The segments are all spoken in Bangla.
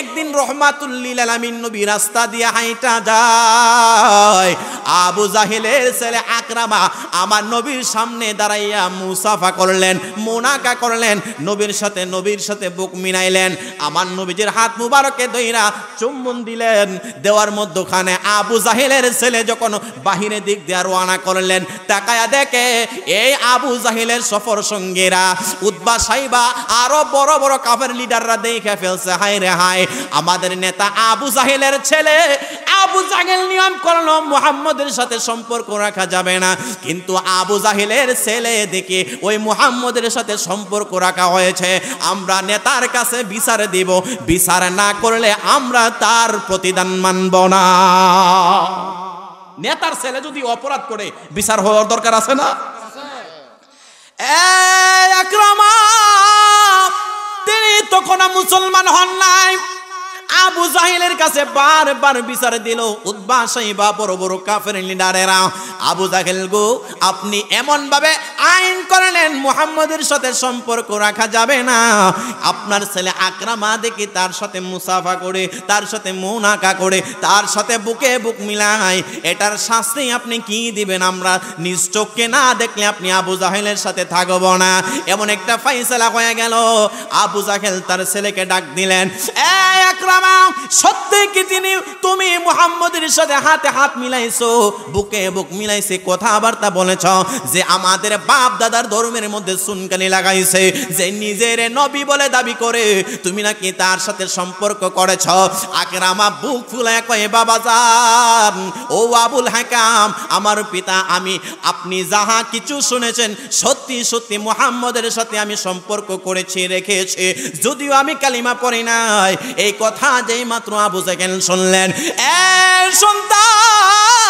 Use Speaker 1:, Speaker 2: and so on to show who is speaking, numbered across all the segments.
Speaker 1: একদিন রহমাতুল লিল আলামিন নবী রাস্তা দিয়ে হাইটা যায়, আবু জাহেলের ছেলে আকরামা আমার নবীর সামনে দাঁড়াইয়া মুসাফা করলেন, মুনাকা করলেন, নবীর সাথে বুক মিলাইলেন, আমার নবীজির হাত মুবারকে ধইরা চুম্বন দিলেন। দেওয়ার মধ্যখানে আবু জাহেলের ছেলে যখন বাহিরের দিক দিয়ে রওনা করলেন, তাকায়া দেখে এই আবু জাহেলের সফর সঙ্গীরা উতবা সাইবা আরো বড় বড় কাফের লিডাররা দেখে ফেলছে। হায় রে হায়, আমাদের নেতা আবু জাহেলের ছেলে আবু জাহেল নিয়ম করলো মুহাম্মদের সাথে সম্পর্ক রাখা যাবে না, কিন্তু আবু জাহেলের ছেলে দেখে ওই মুহাম্মদের সাথে সম্পর্ক রাখা হয়েছে, আমরা নেতার কাছে বিচার দিব, বিচার না করলে আমরা তার প্রতিদান মানব না। নেতার ছেলে যদি অপরাধ করে বিচার হওয়ার দরকার আছে না? আকরামা তিনি তখন মুসলমান হন নাই, আবু জাহেলের কাছে বারবার বিচার দিল উতবা সাইবা বড় বড় কাফের লিডারেরা। আবু জাহেল গো, আপনি এমন ভাবে আইন করলেন মুহাম্মদের সাথে সম্পর্ক রাখা যাবে না, আপনার ছেলে আকরামা দেখি তার সাথে মুসাফা করে, তার সাথে মুনাকা করে, তার সাথে বুকে বুক মিলায়, এটার শাস্তি আপনি কি দিবেন? আমরা নিজ চোখে না দেখলে আপনি আবু জাহেলের সাথে থাকব না। এমন একটা ফয়সালা হয়ে গেল। আবু জাহেল তার ছেলেকে ডাক দিলেন, এই আকরামা, সত্যি কি তুমি মুহাম্মদের সাথে হাতে হাত মিলাইছো, বুকে বুক মিলাইছে, কথাবার্তা বলেছ, যে আমাদের বাপ দাদার ধর্মের মধ্যে সুনকানি লাগাইছে, যে নিজের নবী বলে দাবি করে, তুমি নাকি তার সাথে সম্পর্ক করেছ? আকরামা বুক ফুলায় কয়ে, বাবা যান, ও আবুল হাকাম, আমার পিতা, আপনি যাহা কিছু শুনেছেন সত্যি সত্যি মুহাম্মদের সাথে আমি সম্পর্ক করেছি, রেখেছি, যদিও আমি কালিমা পড়ি নাই। এই কথা যেই মাত্র আবু জাহেল শুনলেন, সন্তান,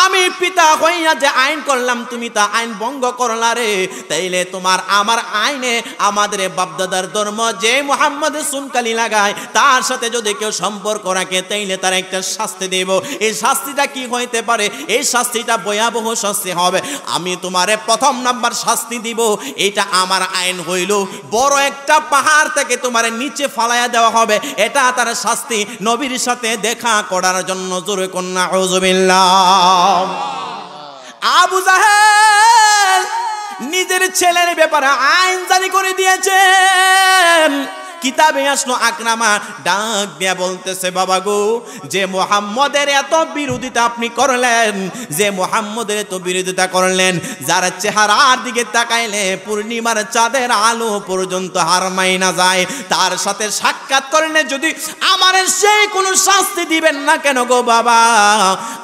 Speaker 1: আমি পিতা হইয়া যে আইন করলাম তুমি তা আইন ভঙ্গ করলা রে, তাইলে তোমার আমার আইনে আমাদের বাপদাদার ধর্ম যে মুহাম্মদ সুনকালি লাগায় তার সাথে যদি কেউ সম্পর্ক রাখে তাইলে তার একটা শাস্তি দেব। এই শাস্তিটা কি হইতে পারে? এই শাস্তিটা ভয়াবহ শাস্তি হবে। আমি তোমারে প্রথম নাম্বার শাস্তি দিব, এটা আমার আইন হইল বড় একটা পাহাড় থেকে তোমার নিচে ফালাইয়া দেওয়া হবে, এটা তার শাস্তি নবীর সাথে দেখা করার জন্য। জোরে কন্যা আউযুবিল্লাহ। আবু জাহেল নিজের ছেলের ব্যাপারে আইন জারি করে দিয়েছেন। কিতাবে আসলো আকরামা ডাক দিয়া বলতেছে, বাবা গো, যে মুহাম্মদের এত বিরোধিতা আপনি করলেন, যে মুহাম্মদের এত বিরোধিতা করলেন, যার চেহারার দিকে তাকাইলে পূর্ণিমার চাঁদের আলো পর্যন্ত হার মাইনা যায়, তার সাথে সাক্ষাৎ করলে যদি আমারে সেই কোনো শাস্তি দিবেন না কেন গো বাবা,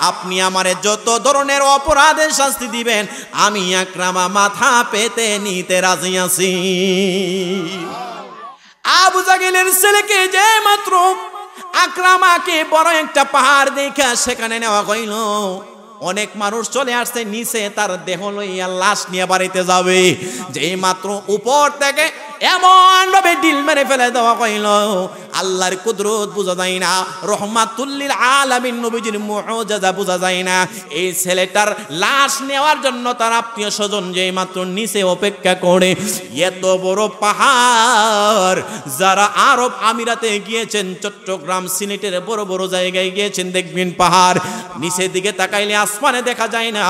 Speaker 1: আপনি আমারে যত ধরনের অপরাধের শাস্তি দিবেন আমি আকরামা মাথা পেতে নিতে রাজি আছি। আবু জাহেলের ছেলেকে যে মাত্র আকরামাকে বড় একটা পাহাড় দেখা সেখানে নেওয়া হইল, অনেক মানুষ চলে আসছে নিচে তার দেহ লইয়া লাশ নিয়ে বাড়িতে যাবে, যেই মাত্র উপর থেকে এমন ভাবে ডিল মেরে ফেলে দেওয়া হইল, আল্লাহর কুদরত বোঝা যায় না, রহমাতুল লিল আলামিন নবীজির মুআজিজা বোঝা যায় না। এই ছেলেটার লাশ নেওয়ার জন্য তার আত্মীয় স্বজন যেই মাত্র নিচে অপেক্ষা করে, এত বড় পাহাড়, যারা আরব আমিরাতে গিয়েছেন, চট্টগ্রাম সিলেটের বড় বড় জায়গায় গিয়েছেন, দেখবেন পাহাড় নিচের দিকে তাকাইলে আসমানে দেখা যায় না।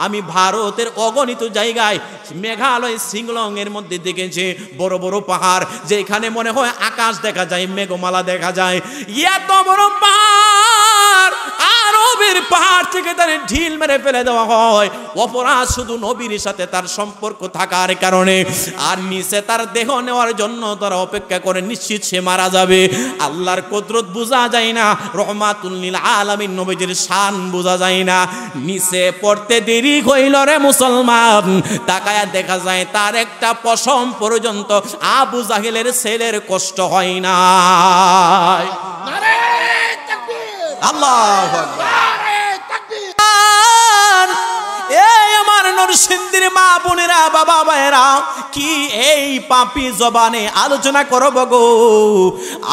Speaker 1: আমি ভারতের অগণিত জায়গায় মেঘালয় শিংলং এর মধ্যে দেখেছি বড় বড় পাহাড়, যেখানে মনে হয় আকাশ দেখা যায়, মেঘমালা দেখা যায়। এত বড় পাহাড়, আরবের পাহাড় থেকে তার ঢিল মেরে ফেলে দেওয়া হয়, অপরাধ শুধু নবীর সাথে তার সম্পর্ক থাকার কারণে। আর নিচে তার দেহ নেওয়ার জন্য তারা অপেক্ষা করে, নিশ্চিত সে মারা যাবে। আল্লাহর কুদরত বোঝা যায় না, রহমাতুল লিল আলামিন নবীজির শান বোঝা যায় না। নিচে পড়তে দেরি হইল রে মুসলমান, তাকায়া দেখা যায় তার একটা পশম পর্যন্ত আবু জাহেলের ছেলের কষ্ট হয় না।
Speaker 2: নারে তাকবীর,
Speaker 1: আল্লাহু আকবার।
Speaker 2: নারে তাকবীর।
Speaker 1: এই আমার নরসিংদীর মা বোনেরা, বাবা ভাইয়েরা, কি এই পাপী জবানে আলোচনা করব গো।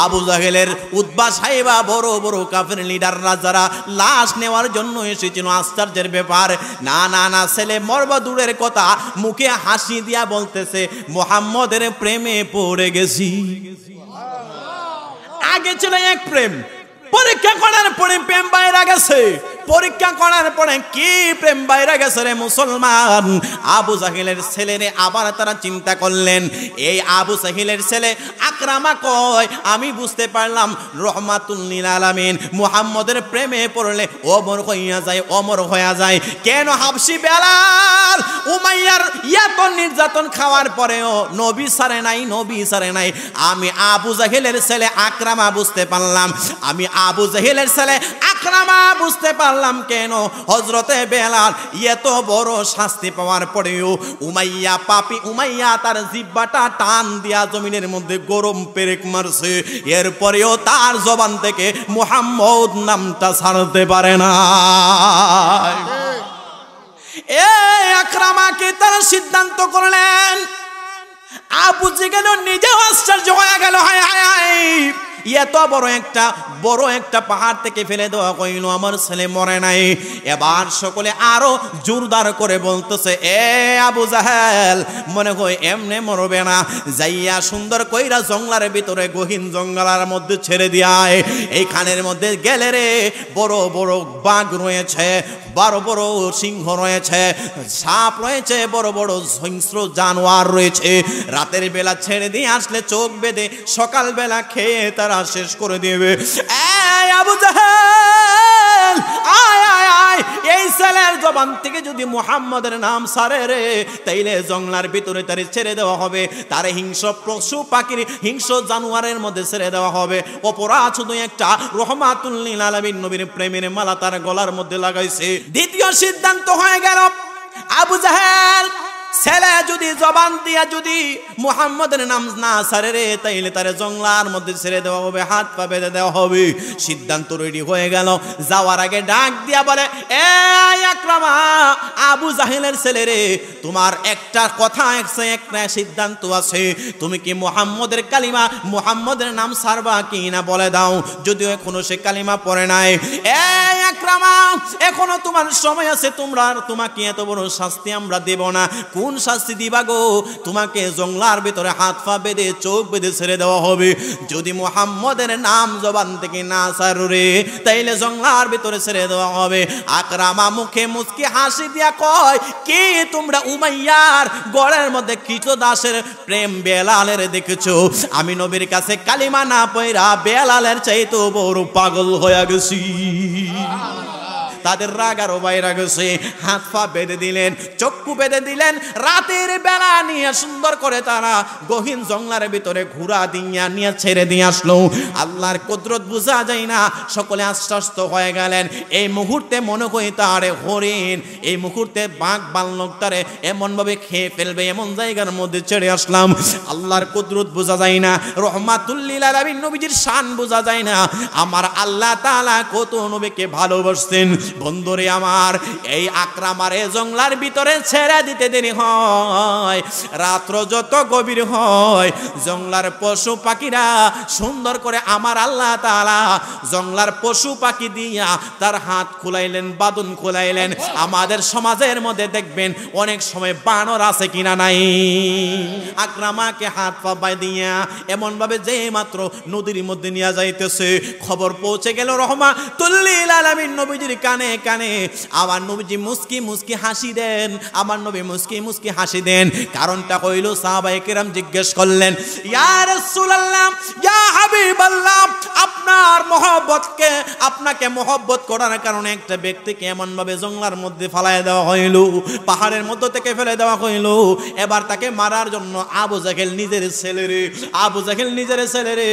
Speaker 1: আবু জাহেলের উতবা সাইবা বড় বড় কাফের লিডাররা যারা লাশ নেওয়ার জন্য এসেছিল, আশ্চর্যের ব্যাপার, না না না, ছেলে মরবা দূরের কথা, মুখে হাসি দিয়া বলতেছে মুহাম্মদের প্রেমে পড়ে গেছি। আগে ছিল এক প্রেম, পরীক্ষা করার পরে প্রেম বাইরে গেছে। পরীক্ষা করার পরে কি প্রেম বাইরে গেছে রে মুসলমান? আবু জাহেলের ছেলেরে আবার তারা চিন্তা করলেন, এই আবু জাহেলের ছেলে আকরামা কয় আমি বুঝতে পারলাম রহমাতুল লিল আলামিন মুহাম্মদের প্রেমে পড়লে অমর হইয়া যায়, অমর হইয়া যায়। কেন হাবশি বেলাল উমাইয়ার এত নির্যাতন খাওয়ার পরেও নবী সারে নাই, নবী সারে নাই। আমি আবু জাহেলের ছেলে আকরামা বুঝতে পারলাম, আমি আবু জাহেলের ছেলে আকরামা বুঝতে পারলাম কেন হযরতে বেলাল এত বড় শাস্তি পাওয়ার পরেও উমাইয়া পাপী উমাইয়া তার জিহ্বাটা টান দিয়া জমিনের মধ্যে গরম পেরেক মারছে, এরপরেও তার জবান থেকে মুহাম্মদ নামটা ছাড়তে পারে না। এই আকরামাকে তারা সিদ্ধান্ত করলেন। আবু জাহেল নিজেও আশ্চর্য হয়ে গেল, হায় হায় হায়, এত বড় একটা পাহাড় থেকে ফেলে দেওয়া কইল, আমার ছেলে মরে নাই। এবার সকলে আরো জোরদার করে বলতেছে, এ আবু জাহেল মনে হয় এমনে মরবে না, যাইয়া সুন্দর কইরা জঙ্গলার ভিতরে গহীন জঙ্গলার মধ্যে ছেড়ে দিয়ায়। এইখানের মধ্যে গেলে রে বড় বড় বাঘ রয়েছে, বড় বড় সিংহ রয়েছে, সাপ রয়েছে, বড় বড় হিংস্র জানোয়ার রয়েছে। রাতের বেলা ছেড়ে দিয়ে আসলে চোখ বেঁধে সকাল বেলা খেয়ে তারা শেষ করে দিবে। এই আবু জাহেল আয় আয় আয়, এই ছেলের জবান থেকে যদি মুহাম্মদের নাম সারে রে তাইলে জঙ্গলার ভিতরে তারে ছেড়ে দেওয়া হবে, তারে হিংস্র পশু পাখির হিংস্র জানোয়ারের মধ্যে ছেড়ে দেওয়া হবে। অপরাধ শুধু একটা, রহমাতুল লিল আলামিন নবীর প্রেমের মালা তার গলার মধ্যে লাগাইছে। দ্বিতীয় সিদ্ধান্ত হয়ে গেল, আবু জাহেল ছেলে যদি জবান দিয়া যদি মুহাম্মদের নাম না সারে রে তাইলে তারে জঙ্গলার মধ্যে ছেড়ে দেওয়া হবে, হাত পা বেঁধে দেওয়া হবে। সিদ্ধান্ত রেডি হয়ে গেল। যাওয়ার আগে ডাক দিয়া বলে, এ আকরামা আবু জাহেলের ছেলে রে, তোমার একটা কথা আছে, একটা সিদ্ধান্ত আছে, তুমি কি মুহাম্মদের কালিমা মুহাম্মদের নাম সারবা কি না বলে দাও। যদিও এখনো সে কালিমা পড়ে নাই। এ আকরামা এখনো তোমার সময় আছে, তোমাকে এত বড় শাস্তি আমরা দেব না। কোন শাস্তি দিবা গো? তোমাকে জঙ্গলার ভিতরে হাত পা বেঁধে চোখ বেঁধে ছেড়ে দেওয়া হবে। যদি মুহাম্মদের নাম জবান থেকে না সারে তাইলে জঙ্গলার ভিতরে ছেড়ে দেওয়া হবে। আকরামা মুখে মুচকি হাসি দিয়া কয়, কি তোমরা উমাইয়ার গড়ের মধ্যে কৃতদাসের প্রেম বেলালের দেখেছো? আমি নবীর কাছে কালিমা না পয়রা বেলালের চাইতে বড় পাগল হয়ে গেছি। তাদের রাগ আরো বাইরে গেছে। হাত পা বেঁধে দিলেন, চক্ষু বেঁধে দিলেন। রাতের বেলা নিয়ে সুন্দর করে তারা গহীন জঙ্গলার ভিতরে ঘোড়া দিয়া নিয়ে ছেড়ে দিয়ে আসলো। আল্লাহর কুদরত বোঝা যায় না, সকলে আশ্বস্ত হয়ে গেলেন। এই মুহূর্তে মনে হয় তারে হরিণ, এই মুহূর্তে বাঘ বাল্লক তারে এমন ভাবে খেয়ে ফেলবে, এমন জায়গার মধ্যে ছেড়ে আসলাম। আল্লাহর কুদরত বোঝা যায় না, রহমাতুল লিল আলামিন নবীজির শান বোঝা যায় না। আমার আল্লাহ তাআলা কত নবীকে ভালোবাসতেন। বন্ধুরে আমার, এই আকরামারে জঙ্গলার ভিতরে ছেড়ে দিতে দেরি হয়, রাত্র যত গভীর হয়, জঙ্গলার পশু পাখিরা সুন্দর করে আমার আল্লাহ তাআলা জঙ্গলার পশু পাখি দিয়া তার হাত খুলাইলেন, বাদন খুলাইলেন। আমাদের সমাজের মধ্যে দেখবেন অনেক সময় বানর আছে কিনা নাই, আকরামাকে হাত পা বাঁধিয়া এমন ভাবে যে মাত্র নদীর মধ্যে নিয়ে যাইতেছে। খবর পৌঁছে গেল রহমাতুল লিল আলামিন নবীজির কানে কানে। আমার নবীজি মুস্কি মুস্কি হাসি দেন, আমার নবী মুস্কি মুস্কি হাসি দেন। কারণটা কইল, সাহাবায়ে কেরাম জিজ্ঞেস করলেন, ইয়া রাসূলুল্লাহ, ইয়া হাবিবাল্লাহ, আপনার মহব্বতকে আপনাকে মহব্বত করার কারণে একটা ব্যক্তিকে এমন ভাবে জঙ্গলার মধ্যে ফালায় দেওয়া হইল, পাহাড়ের মধ্য থেকে ফেলে দেওয়া হইল। এবার তাকে মারার জন্য আবু জাহেল নিজের ছেলেরে, আবু জাহেল নিজের ছেলেরে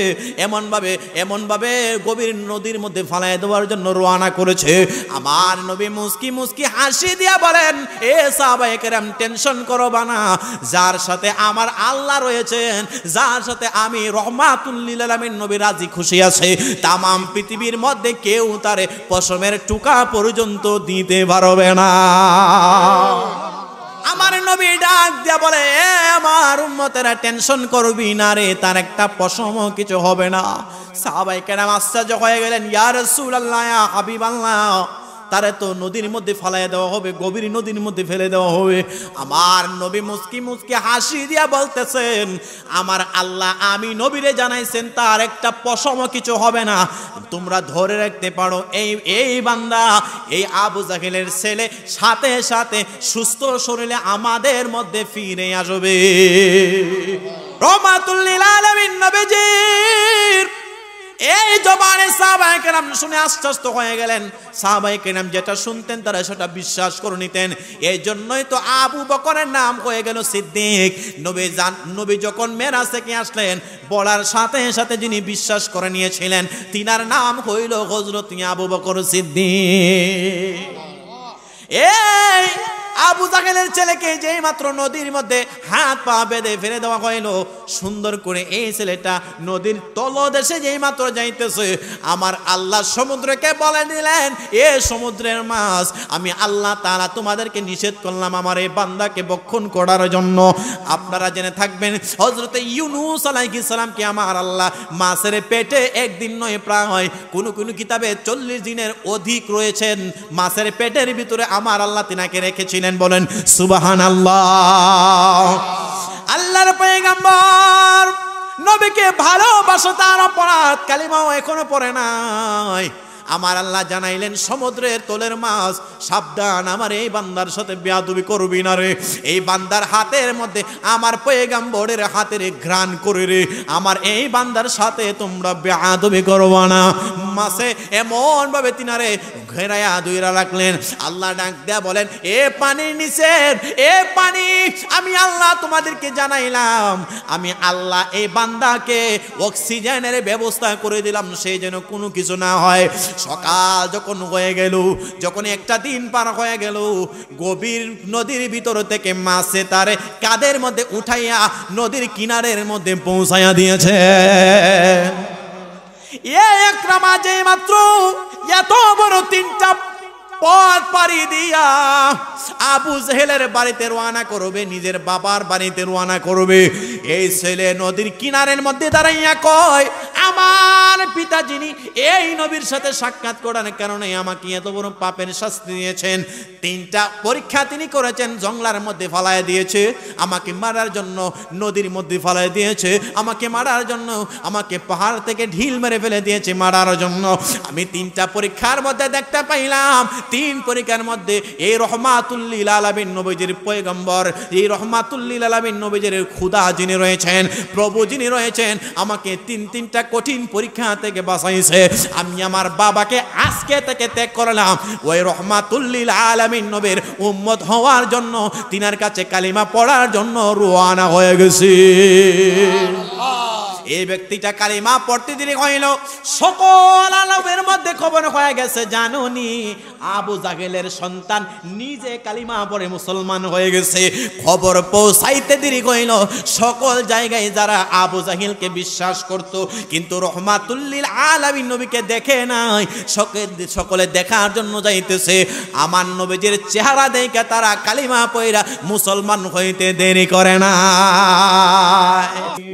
Speaker 1: এমন ভাবে গভীর নদীর মধ্যে ফালায় দেওয়ার জন্য রওনা করেছে। আমার নবী মুস্কি মুস্কি হাসি দিয়া বলেন, এ সাহাবায়ে কেরাম টেনশন করবা না, যার সাথে আমার আল্লাহ রয়েছেন, যার সাথে আমি রহমাতুল লিল আলামিন নবী রাজি খুশি আছে, তামাম পৃথিবীর মধ্যে কেউ তারে পশমের টুকা পর্যন্ত দিতে পারবে না। আমার নবী ডাক দিয়া বলে, এ আমার উম্মতেরা টেনশন করবি না রে, তার একটা পশমও কিছু হবে না। সাহাবায়ে কেরাম আশ্চর্য হয়ে গেলেন, ইয়া রাসূলুল্লাহ, ইয়া হাবিবাল্লাহ, তারে তো নদীর মধ্যে ফালাইয়া দেওয়া হবে, গভীর নদীর মধ্যে ফেলে দেওয়া হবে। আমার নবী মুস্কি মুস্কি হাসি দিয়া বলতেছেন, আমার আল্লাহ আমি নবীরে জানাইছেন তার একটা পশম কিছু হবে না। তোমরা ধরে রাখতে পারো এই বান্দা, এই আবু জাহেলের ছেলে সাথে সাথে সুস্থ শরীরে আমাদের মধ্যে ফিরে আসবে। রহমাতুল লিল আলামিন নবীজির এই জবানে সাহাবায়ে কেরাম শুনে আশ্চর্য হয়ে গেলেন। সাহাবায়ে কেরাম যেটা শুনতেন তারা সেটা বিশ্বাস করে নিতেন। এই জন্যই তো আবু বকরের নাম হয়ে গেল সিদ্দিক। নবী যখন মেরাজ থেকে আসলেন, বলার সাথে সাথে যিনি বিশ্বাস করে নিয়েছিলেন তিনার নাম হইল হযরত আবু বকর সিদ্দিক। এই আবু জাহেলের ছেলেকে যেই মাত্র নদীর মধ্যে হাত পা বেঁধে ফেলে দেওয়া হইল, সুন্দর করে এই ছেলেটা নদীর তলদেশে যেই মাত্র যাইতেছে, আমার আল্লাহ সমুদ্রকে বলে দিলেন, এ সমুদ্রের মাছ, আমি আল্লাহ তাআলা তোমাদেরকে নিষেধ করলাম আমার এই বান্দাকে ভক্ষণ করার জন্য। আপনারা জেনে থাকবেন হযরত ইউনূস আলাইহিস সালামকে আমার আল্লাহ মাছের পেটে একদিন নয় প্রায় কোন কিতাবে 40 দিনের অধিক রয়েছেন মাছের পেটের ভিতরে আমার আল্লাহ তিনাকে রেখেছিলেন। বলেন সুবহানাল্লাহ। আল্লাহর পয়গম্বর নবীকে ভালোবাসা তার অপরাধ, কালিমাও এখনো পড়ে নাই। আমার আল্লাহ জানাইলেন সমুদ্রের তলের মাছ, সাবধান আমার এই বান্দার সাথে বেয়াদবি করবি না রে। এই বান্দার হাতের মধ্যে আমার পয়গম্বরের হাতের ঘ্রাণ করে রে, আমার এই বান্দার সাথে তোমরা বেয়াদবি করবা না। মাছে এমন ভাবে তিনারে ঘেরায়া দুইরা রাখলেন। আল্লাহ ডাক দেয়া বলেন, এ পানির নিচে, এ পানি, আমি আল্লাহ তোমাদেরকে জানাইলাম, আমি আল্লাহ এই বান্দাকে অক্সিজেনের ব্যবস্থা করে দিলাম, সেই যেন কোনো কিছু না হয়। সকাল যখন হয়ে গেল, যখন একটা দিন পার হয়ে গেল, গভীর নদীর ভিতর থেকে মাছে তারে কাদের মধ্যে উঠাইয়া নদীর কিনারের মধ্যে পৌঁছাইয়া দিয়েছে। একরামা যে মাত্র এত বড় 3টা পথ পাড়ি দিয়া আবু জাহেলের বাড়িতে রওনা করবে, নিজের বাবার বাড়িতে রওনা করবে, এই ছেলে নদীর কিনারের মধ্যে দাঁড়াইয়া কয়, আমার পিতা যিনি এই নবীর সাথে সাক্ষাৎ করার কারণে আমাকে এত বড় পাপের শাস্তি দিয়েছেন, 3টা পরীক্ষা তিনি করেছেন, জঙ্গলার মধ্যে ফালায় দিয়েছে, আমাকে মারার জন্য নদীর মধ্যে ফালায় দিয়েছে, আমাকে মারার জন্য আমাকে পাহাড় থেকে ঢিল মেরে ফেলে দিয়েছে মারার জন্য। আমি 3টা পরীক্ষার মধ্যে দেখতে পাইলাম, 3 পরীক্ষার মধ্যে এই রহমাতুল লিল আলামিন নবীজির পয়গম্বর, এই রহমাতুল লিল আলামিন নবীজির খুদা যিনি রয়েছেন, প্রভু যিনি রয়েছেন, আমাকে 3টা কঠিন পরীক্ষা থেকে বাঁচাইছে। আমি আমার বাবাকে আজকে থেকে ত্যাগ করলাম, ওই রহমাতুল লিল আলামিন নবীর উম্মত হওয়ার জন্য, তিনার কাছে কালিমা পড়ার জন্য রওনা হয়ে গেছি। এই ব্যক্তিটা কালিমা পড়তে দেরি হইল, সকল আলমের মধ্যে খবর হয়ে গেছে, জানুনি আবু জাহেলের সন্তান নিজে কালিমা পড়ে মুসলমান হয়ে গেছে। খবর পৌঁছাইতে দেরি হইল, সকল জায়গায় যারা আবু জাহেলকে বিশ্বাস করত কিন্তু রহমাতুল লিল আলামিন নবীকে দেখে নাই, সকলে দেখার জন্য যাইতেছে, আমার নবীজির চেহারা দেখে তারা কালিমা পড়া মুসলমান হইতে দেরি করে না।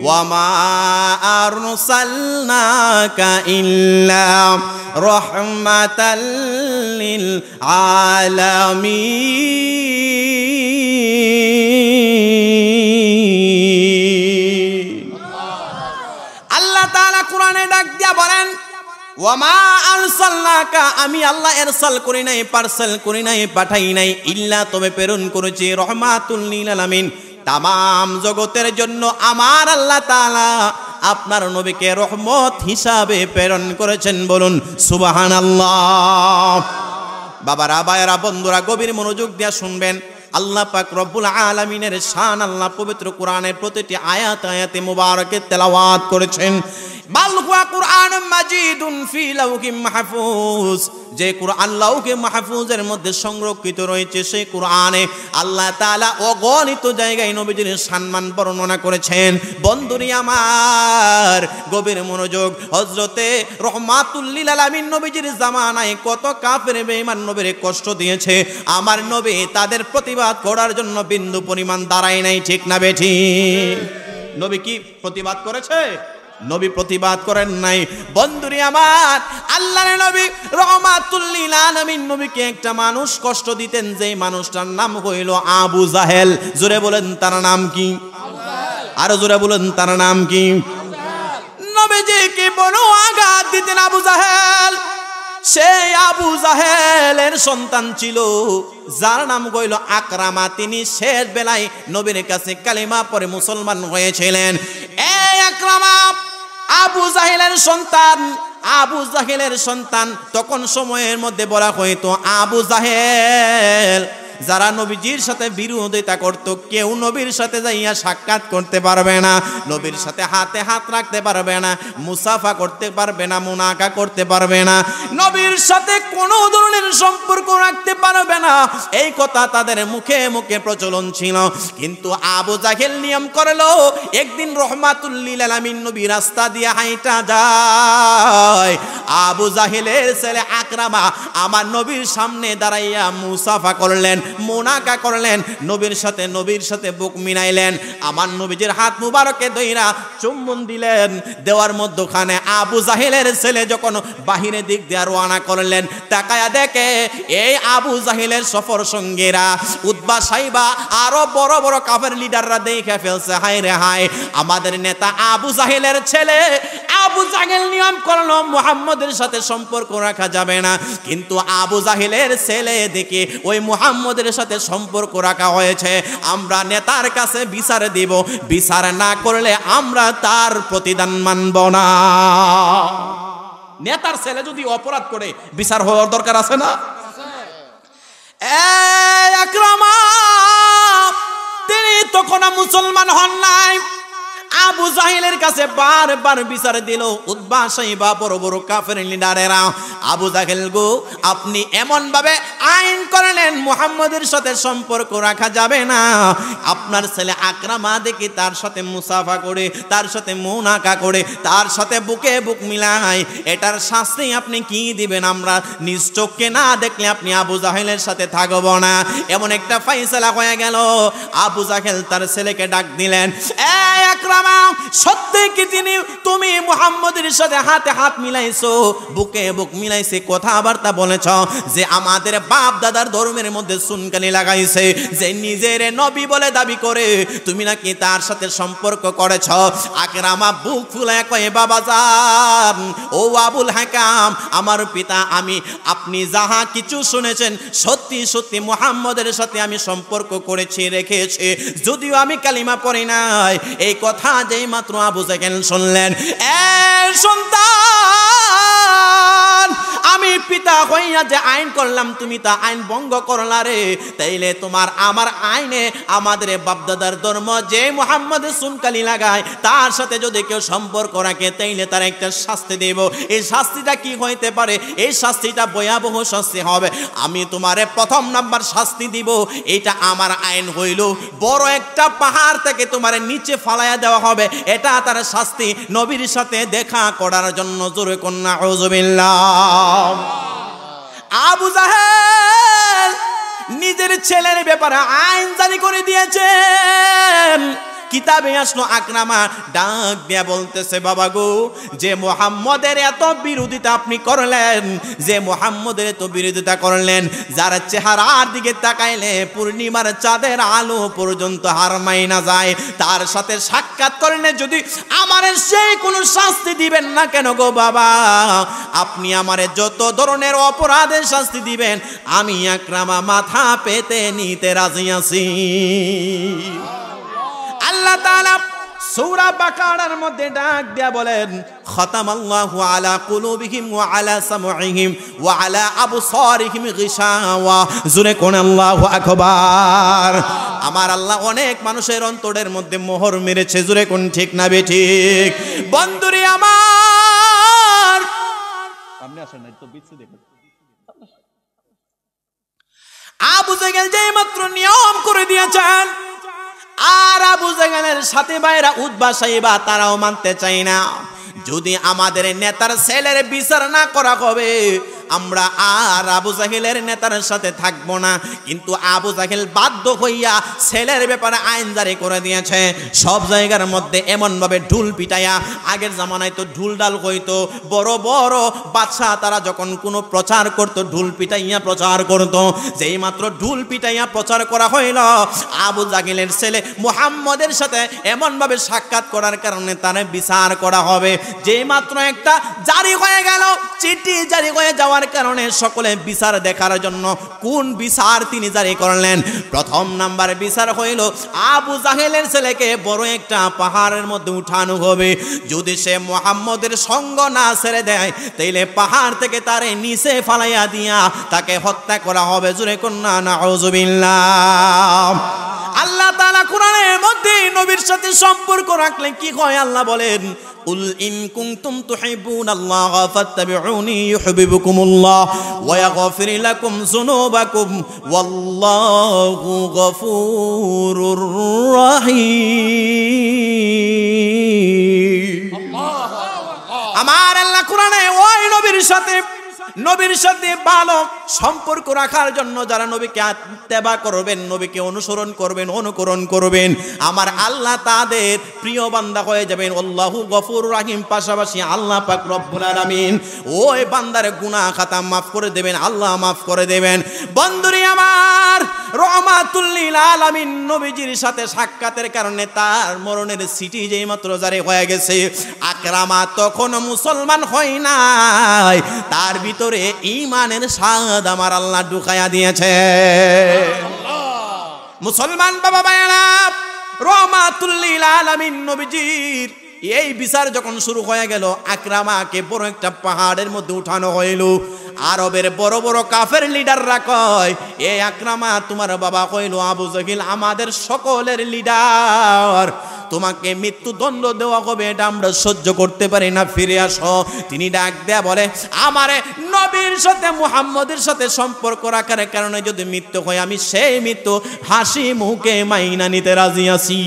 Speaker 1: ওয়ামা আরসালনাকা ইল্লা রাহমাতাল লিল আলামিন। আল্লাহ তাআলা কোরআনে ডাক দিয়া বলেন, ওয়ামা আরসালনাকা, আমি আল্লাহ ইরসাল করি নাই, পার্সেল করি নাই, পাঠাই নাই, ইল্লা তবে প্রেরণ করেছি রহমাতুল লিল আলামিন, তামাম জগতের জন্য আমার আল্লাহ তাআলা আপনার নবীকে রহমত হিসাবে প্রেরণ করেছেন। বলুন সুবহানাল্লাহ। বাবারা, ভাইয়েরা, বন্ধুরা, গভীর মনোযোগ দিয়ে শুনবেন। আল্লাহ পাক রব্বুল আলামিনের শান আল্লাহ পবিত্র কোরআনের প্রতিটি আয়াতে মুবারকে তেলাওয়াত করেছেন। বাল হুয়া কুরআনুম মাজিদুন ফি লাউহিম মাহফুজ, যে কুরআন লাউহে মাহফুজের মধ্যে সংরক্ষিত রয়েছে, সেই কুরআনে আল্লাহ তাআলা অগণিত জায়গায় নবীজির সম্মান বর্ণনা করেছেন। বন্ধুরি আমার, গভীর মনোযোগ। হযরতে রহমাতুল লিল আলামিন নবীজির জামানায় কত কাফের বেঈমান নবীরে কষ্ট দিয়েছে, আমার নবী তাদের প্রতিবাদ করার জন্য বিন্দু পরিমাণ দাঁড়ায় নাই, ঠিক না বেঠিক? নবী কি প্রতিবাদ করেছে? নবী প্রতিবাদ করেন নাই। বন্ধুরে আমার, আল্লাহর নবী রাহমাতুল লিল আলামিন নবীকে একটা মানুষ কষ্ট দিতেন, যেই মানুষটার নাম হইল আবু জাহেল। জোরে বলেন তার নাম কি? আরো জোরে বলেন তার নাম কি? নবীজিকে বড় আঘাত দিতেন আবু জাহেল। সেই আবু জাহেলের সন্তান ছিল যার নাম হইল আকরামা। তিনি শেষ বেলায় নবীর কাছে কালিমা পড়ে মুসলমান হয়েছিলেন। এই আকরামা আবু জাহেলের সন্তান। আবু জাহেলের সন্তান তখন সময়ের মধ্যে বলা হয়তো আবু জাহেল যারা নবীজির সাথে বিরোধিতা করত, কেউ নবীর সাথে যাইয়া সাক্ষাৎ করতে পারবে না, নবীর সাথে হাতে হাত রাখতে পারবে না, মুসাফা করতে পারবে না, মুনাকা করতে পারবে না, নবীর সাথে কোনো ধরনের সম্পর্ক রাখতে পারবে না, এই কথা তাদের মুখে মুখে প্রচলন ছিল। কিন্তু আবু জাহেল নিয়ম করলো, একদিন রাহমাতুল লিল আলামিন নবী রাস্তা দিয়ে হাইটা যায়, আবু জাহেলের ছেলে আকরামা আমার নবীর সামনে দাঁড়াইয়া মুসাফা করলেন, মুনাকা করলেন, নবীর সাথে বুক মিলাইলেন, আমার নবীজির হাত মুবারকে ধইরা চুম্বন দিলেন। দেওয়ার মধ্যখানে আবু জাহেলের ছেলে যখন বাহিরের দিক দিয়ে রওনা করলেন, তাকায়া দেখে এই আবু জাহেলের সফর সঙ্গীরা উতবা সাইবা আরো বড় বড় কাফের লিডাররা দেখে ফেলছে, হায় রে হায়, আমাদের নেতা আবু জাহেলের ছেলে। আবু জাহেল নিয়ম করলো মুহাম্মদের সাথে সম্পর্ক রাখা যাবে না, কিন্তু আবু জাহেলের ছেলে দেখে ওই মুহাম্মদের সাথে সম্পর্ক রাখা হয়েছে, আমরা নেতার কাছে বিচার দিব, বিচার না করলে আমরা তার প্রতিদান মানব না। নেতার ছেলে যদি অপরাধ করে বিচার হওয়ার দরকার আছে না? আকরামা তিনি তখন মুসলমান হন নাই, আবু জাহেলের কাছে বারবার বিচার দিল উতবা সাইবা বড় বড় কাফের লিডারেরা, আবু জাহেল গো, আপনি এমন ভাবে আইন করলেন মুহাম্মদের সাথে সম্পর্ক রাখা যাবে না, আপনার ছেলে আকরামা দেখি তার সাথে মুসাফা করে, তার সাথে মুনাকা করে, তার সাথে বুকে বুক মিলায়, এটার শাস্তি আপনি কি দিবেন? আমরা নিজ চোখে না দেখলে আপনি আবু জাহেলের সাথে থাকবো না। এমন একটা ফয়সালা হয়ে গেল। আবু জাহেল তার ছেলেকে ডাক দিলেন, এই আকরামা, সত্যি কি তুমি মুহাম্মদের সাথে হাতে হাত মিলাইছো, বুকে বুক মিলাইছে, কথাবার্তা বলেছ, যে আমাদের বাপ দাদার ধর্মের মধ্যে সুনকানি লাগাইছে, যে নিজের নবী বলে দাবি করে, তুমি নাকি তার সাথে সম্পর্ক করেছ? আকরামা বুক ফুলায় কয়ে, বাবা যান, ও আবুল হাকাম, আমার পিতা, আপনি যাহা কিছু শুনেছেন সত্যি সত্যি মুহাম্মদের সাথে আমি সম্পর্ক করেছি, রেখেছি, যদিও আমি কালিমা পড়ি নাই। এই কথা যেই মাত্র আবু জাহেল শুনলেন, সন্তান, আমি পিতা হইয়া যে আইন করলাম তুমি তা আইন ভঙ্গ করলা রে, তাইলে তোমার আমার আইনে আমাদের বাপদাদার ধর্ম যে মুহাম্মদের সুনকালি লাগায় তার সাথে যদি কেউ সম্পর্ক রাখে, তাইলে তার একটা শাস্তি দেব। এই শাস্তিটা কি হইতে পারে? এই শাস্তিটা ভয়াবহ শাস্তি হবে। আমি তোমারে প্রথম নাম্বার শাস্তি দিব, এটা আমার আইন হইল, বড় একটা পাহাড় থেকে তোমারে নিচে ফালাইয়া দেওয়া হবে, এটা তার শাস্তি নবীর সাথে দেখা করার জন্য। জোরে কন্যা আউযুবিল্লাহ। আবু জাহেল নিজের ছেলের ব্যাপারে আইন জারি করে দিয়েছেন। কিতাবে আসলো আকরামা ডাক দিয়া বলতেছে, বাবা গো, যে মুহাম্মদের এত বিরোধিতা আপনি করলেন, যে মুহাম্মদের এত বিরোধিতা করলেন, যার চেহারার দিকে তাকাইলে পূর্ণিমার চাঁদের আলো পর্যন্ত হার মাইনা যায়, তার সাথে সাক্ষাৎ করলে যদি আমারে সেই কোনো শাস্তি দিবেন না কেন গো বাবা, আপনি আমারে যত ধরনের অপরাধের শাস্তি দিবেন আমি আকরামা মাথা পেতে নিতে রাজি আছি। আল্লাহ তাআলা সূরা বাকারার মধ্যে ডাক দিয়া বলেন, খাতামাল্লাহু আলা কুলুবিহিম ওয়া আলা সামউহিম ওয়া আলা আবসারিহিম গিশাওয়া। জোরে কোন আল্লাহু আকবার। আমার আল্লাহ অনেক মানুষের অন্তরের মধ্যে মোহর মেরেছে। জোরে কোন ঠিক না বেঠিক? বন্ধুরে আমার, সামনে আসেন না তো বিচ্ছু দেখুন। আবু জাহেল যেই মাত্র নিয়ম করে দিয়েছেন, আর আবু জাহেলের সাথে ভাইরা উতবা সাইবা তারাও মানতে চায় না। যদি আমাদের নেতার ছেলের বিচার না করা হবে, আমরা আর আবু জাহেলের নেতার সাথে থাকবো না। কিন্তু আবু জাহেল বাধ্য হইয়া ছেলের ব্যাপারে আইন জারি করে দিয়েছে। সব জায়গার মধ্যে এমনভাবে ঢুল পিটাইয়া, আগের জামানায় তো ঢুল ডাল হইতো, বড় বড় বাদশা তারা যখন কোনো প্রচার করতো ঢুল পিটাইয়া প্রচার করতো। যেই মাত্র ঢুল পিটাইয়া প্রচার করা হইল, আবু জাহেলের ছেলে মুহাম্মদের সাথে এমনভাবে সাক্ষাৎ করার কারণে তার বিচার করা হবে। যেই মাত্র একটা জারি হয়ে গেল, চিঠি জারি হয়ে যাওয়ার কারণে সকলে বিচার দেখার জন্য কোন বিচার তিনি জারি করলেন। প্রথম নাম্বার বিচার হইল আবু জাহেলের ছেলেকে বড় একটা পাহাড়ের মধ্যে উঠানো হবে। যদি সে মুহাম্মদের সঙ্গ না ছেড়ে দেয়, তাইলে পাহাড় থেকে তারে নিচে ফালাইয়া দিয়া তাকে হত্যা করা হবে। জোরে কন্যা নাউযুবিল্লাহ। আল্লাহ তাআলা কোরআনের মধ্যে নবীর সাথে সম্পর্ক রাখলে কি হয় আল্লাহ বলেন, কুল ইন কুনতুম তুহিব্বুনাল্লাহ ফাত্তাবিউনি ইউহিব্বুকুমুল্লাহ ওয়া ইয়াগফির লাকুম যুনুবাকুম ওয়াল্লাহু গফুরুর রহিম। আমার আল্লাহ কোরআনে ওই নবীর সাথে ভালো সম্পর্ক রাখার জন্য যারা নবীকে ইত্তেবা করবেন, নবীকে অনুসরণ করবেন, অনুকরণ করবেন, আমার আল্লাহ তাদের প্রিয় বান্দা হয়ে যাবেন। আল্লাহু গফুরুর রহিম। পাশাপাশি আল্লাহ পাক রব্বুল আলামিন ওই বান্দার গুনাহ খাতা মাফ করে দেবেন, আল্লাহ মাফ করে দেবেন। বন্ধুরি আমার, রহমাতুল লিল আলামিন নবীজির সাথে সাক্ষাতের কারণে তার মরণের চিঠি যেই মাত্র জারি হয়ে গেছে, আকরামা তখন মুসলমান হয় নাই, তার ভিতরে ঈমানের স্বাদ আমার আল্লাহ ঢুকায়া দিয়েছে। মুসলমান বাবা ভাইরা, রহমাতুল লিল আলামিন নবীজির এই বিচার যখন শুরু হয়ে গেল, আকরামাকে বড় একটা পাহাড়ের মধ্যে উঠানো হইল। আরবের বড় বড় কাফের লিডাররা কয়, এই আকরামা তোমার বাবা কইল আবু জাহেল আমাদের সকলের লিডার, তোমাকে মৃত্যুদণ্ড দেওয়া হবে, এটা আমরা সহ্য করতে পারি না, ফিরে আসো। তিনি ডাক দেয়া বলে, আমারে নবীর সাথে মুহাম্মদের সাথে সম্পর্ক রাখার কারণে যদি মৃত্যু হয়, আমি সেই মৃত্যু হাসি মুখে মাইনা নিতে রাজি আছি।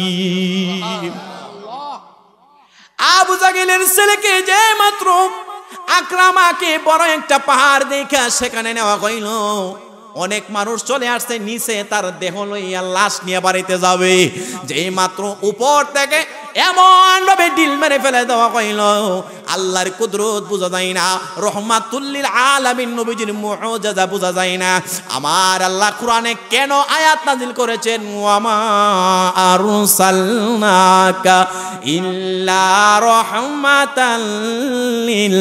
Speaker 1: আবু জাহেলের ছেলেকে যে মাত্র আকরামাকে বড় একটা পাহাড় দেখা সেখানে নেওয়া হইল, অনেক মানুষ চলে আসছে নিচে তার দেহ লইয়া লাশ নিয়ে বাড়িতে যাবে। যেই মাত্র উপর থেকে এমন ভাবে ডিল মেরে ফেলে দেওয়া হইল, আল্লাহর কুদরত বোঝা যায় না, রহমাতুল লিল আলামিন নবীজির মুআজিজা বোঝা যায় না। আমার আল্লাহ কোরআনে কেন আয়াত নাযিল করেছেন, ওয়ামা আরসালনাকা ইল্লা রাহমাতাল লিল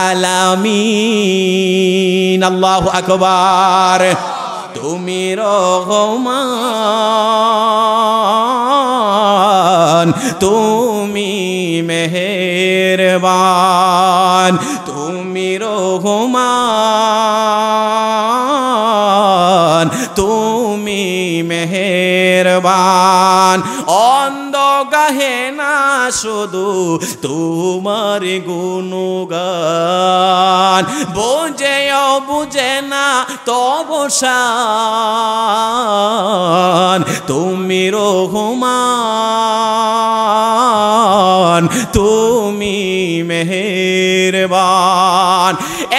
Speaker 1: আলামিন। আল্লাহু আকবার। তুমি রহমান, তুমি মেহেরবান, তুমি রহমান, তুমি মেহেরবান। অন্ধ গাহে না শুধু তোমার গুণগান, বোঝেও বুঝে না তবু শান, তুমি রহমান, তুমি মেহেরবান।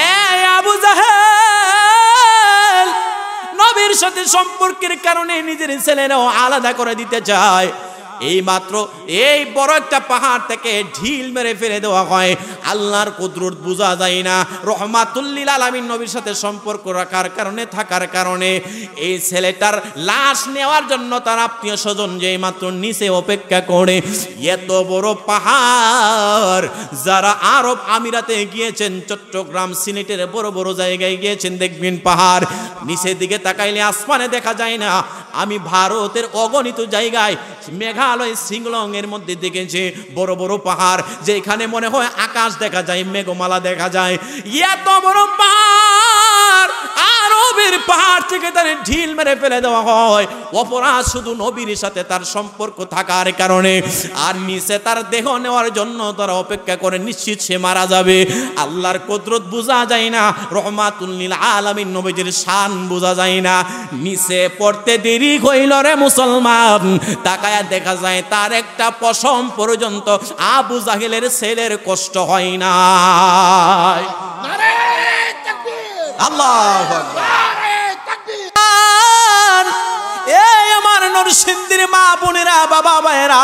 Speaker 1: এ আবু জাহেল নবীর সাথে সম্পর্কের কারণে নিজের ছেলেরাও আলাদা করে দিতে চায়। এই মাত্র এই বড় একটা পাহাড় থেকে ঢিল মেরে ফেলে দেওয়া হয়। আল্লাহর কুদরত বোঝা যায় না। রহমাতুল লিল আলামিন নবীর সাথে সম্পর্ক রাখার কারণে, থাকার কারণে এই ছেলেটার লাশ নেওয়ার জন্য তার আত্মীয় স্বজন যেই মাত্র নিচে অপেক্ষা করে। এত বড় পাহাড়, যারা আরব আমিরাতে গিয়েছেন, চট্টগ্রাম সিলেটের বড় বড় জায়গায় গিয়েছেন, দেখবেন পাহাড় নিচের দিকে তাকাইলে আসমানে দেখা যায় না। আমি ভারতের অগণিত জায়গায় মেঘালয় শিংলং এর মধ্যে দেখেছি বড় বড় পাহাড়, যেখানে মনে হয় আকাশ দেখা যায়, মেঘমালা দেখা যায়। এত বড় পাহাড়, আরবের পাহাড় থেকে তার ঢিল মেরে ফেলে দেওয়া হয়। অপরাধ শুধু নবীর সাথে তার সম্পর্ক থাকার কারণে। আর নিচে তার দেহ নেওয়ার জন্য তারা অপেক্ষা করে, নিশ্চিত সে মারা যাবে। আল্লাহর কুদরত বোঝা যায় না, রহমাতুল লিল আলামিন নবীজির শান বোঝা যায় না। নিচে পড়তে দেরি হইল রে মুসলমান, তাকায়া দেখা যায় তার একটা পশম পর্যন্ত আবু জাহেলের ছেলের কষ্ট হয় না।
Speaker 2: নারে তাকবীর।
Speaker 1: আল্লাহু আকবার।
Speaker 2: নারে তাকবীর।
Speaker 1: এই আমার নরসিংদীর মা বোনেরা, বাবা ভাইয়েরা,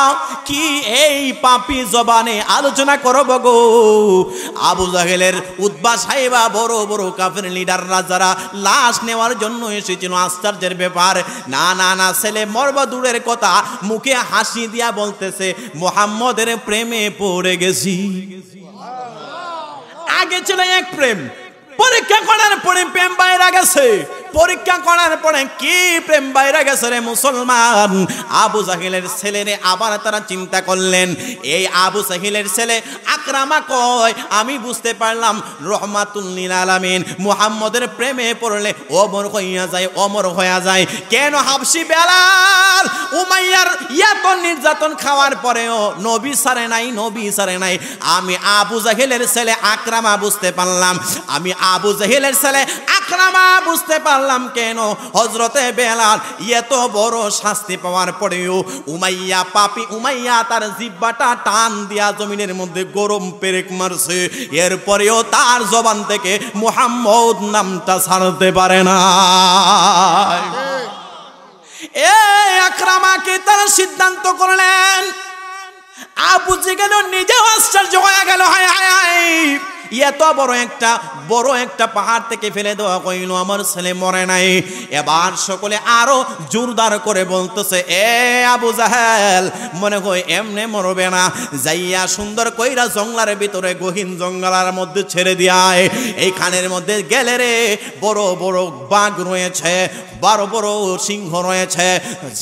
Speaker 1: কি এই পাপী জবানে আলোচনা করব গো। আবু জাহেলের উতবা সাহেবা বড় বড় কাফের লিডাররা যারা লাশ নেওয়ার জন্য এসেছিল, আশ্চর্যের ব্যাপার, না না না, ছেলে মরবা দূরের কথা, মুখে হাসি দিয়া বলতেছে মুহাম্মদের প্রেমে পড়ে গেছি। আগে ছিল এক প্রেম, পরীক্ষা করার পরে প্রেম বাইরে গেছে। পরীক্ষা করার পরে কি প্রেম বাইরে গেছে রে মুসলমান। আবু জাহেলের ছেলেরে আবার তারা চিন্তা করলেন, এই আবু জাহেলের ছেলে আকরামা কয় আমি বুঝতে পারলাম রহমাতুল লিল আলামিন মুহাম্মদের প্রেমে পড়লে অমর হইয়া যায়, অমর হইয়া যায়। কেন হাবশি বেলাল উমাইয়ার এত নির্যাতন খাওয়ার পরেও নবী সারে নাই, নবী সারে নাই। আমি আবু জাহেলের ছেলে আকরামা বুঝতে পারলাম, আমি আবু জাহেলের ছেলে আকরামা বুঝতে পারলাম কেন হযরতে বেলাল এত বড় শাস্তি পাওয়ার পরেও উমাইয়া পাপী উমাইয়া তার জিহ্বাটা টান দিয়া জমিনের মধ্যে গরম পেরেক মারছে, এরপরেও তার জবান থেকে মুহাম্মদ নামটা ছাড়তে পারে না। এই আকরামাকে তারা সিদ্ধান্ত করলেন। আবু জাহেল নিজেও আশ্চর্য হয়ে গেল, হায় হায় হায়, এত বড় একটা পাহাড় থেকে ফেলে দেওয়া কইল, আমার ছেলে মরে নাই। এবার সকলে আরো জোরদার করে বলতেছে, এ আবু জাহেল মনে হয় এমনে মরবে না, যাইয়া সুন্দর কইরা জঙ্গলার ভিতরে গহীন জঙ্গলার মধ্যে ছেড়ে দিয়ায়। এইখানের মধ্যে গেলে রে বড় বড় বাঘ রয়েছে, বড় বড় সিংহ রয়েছে,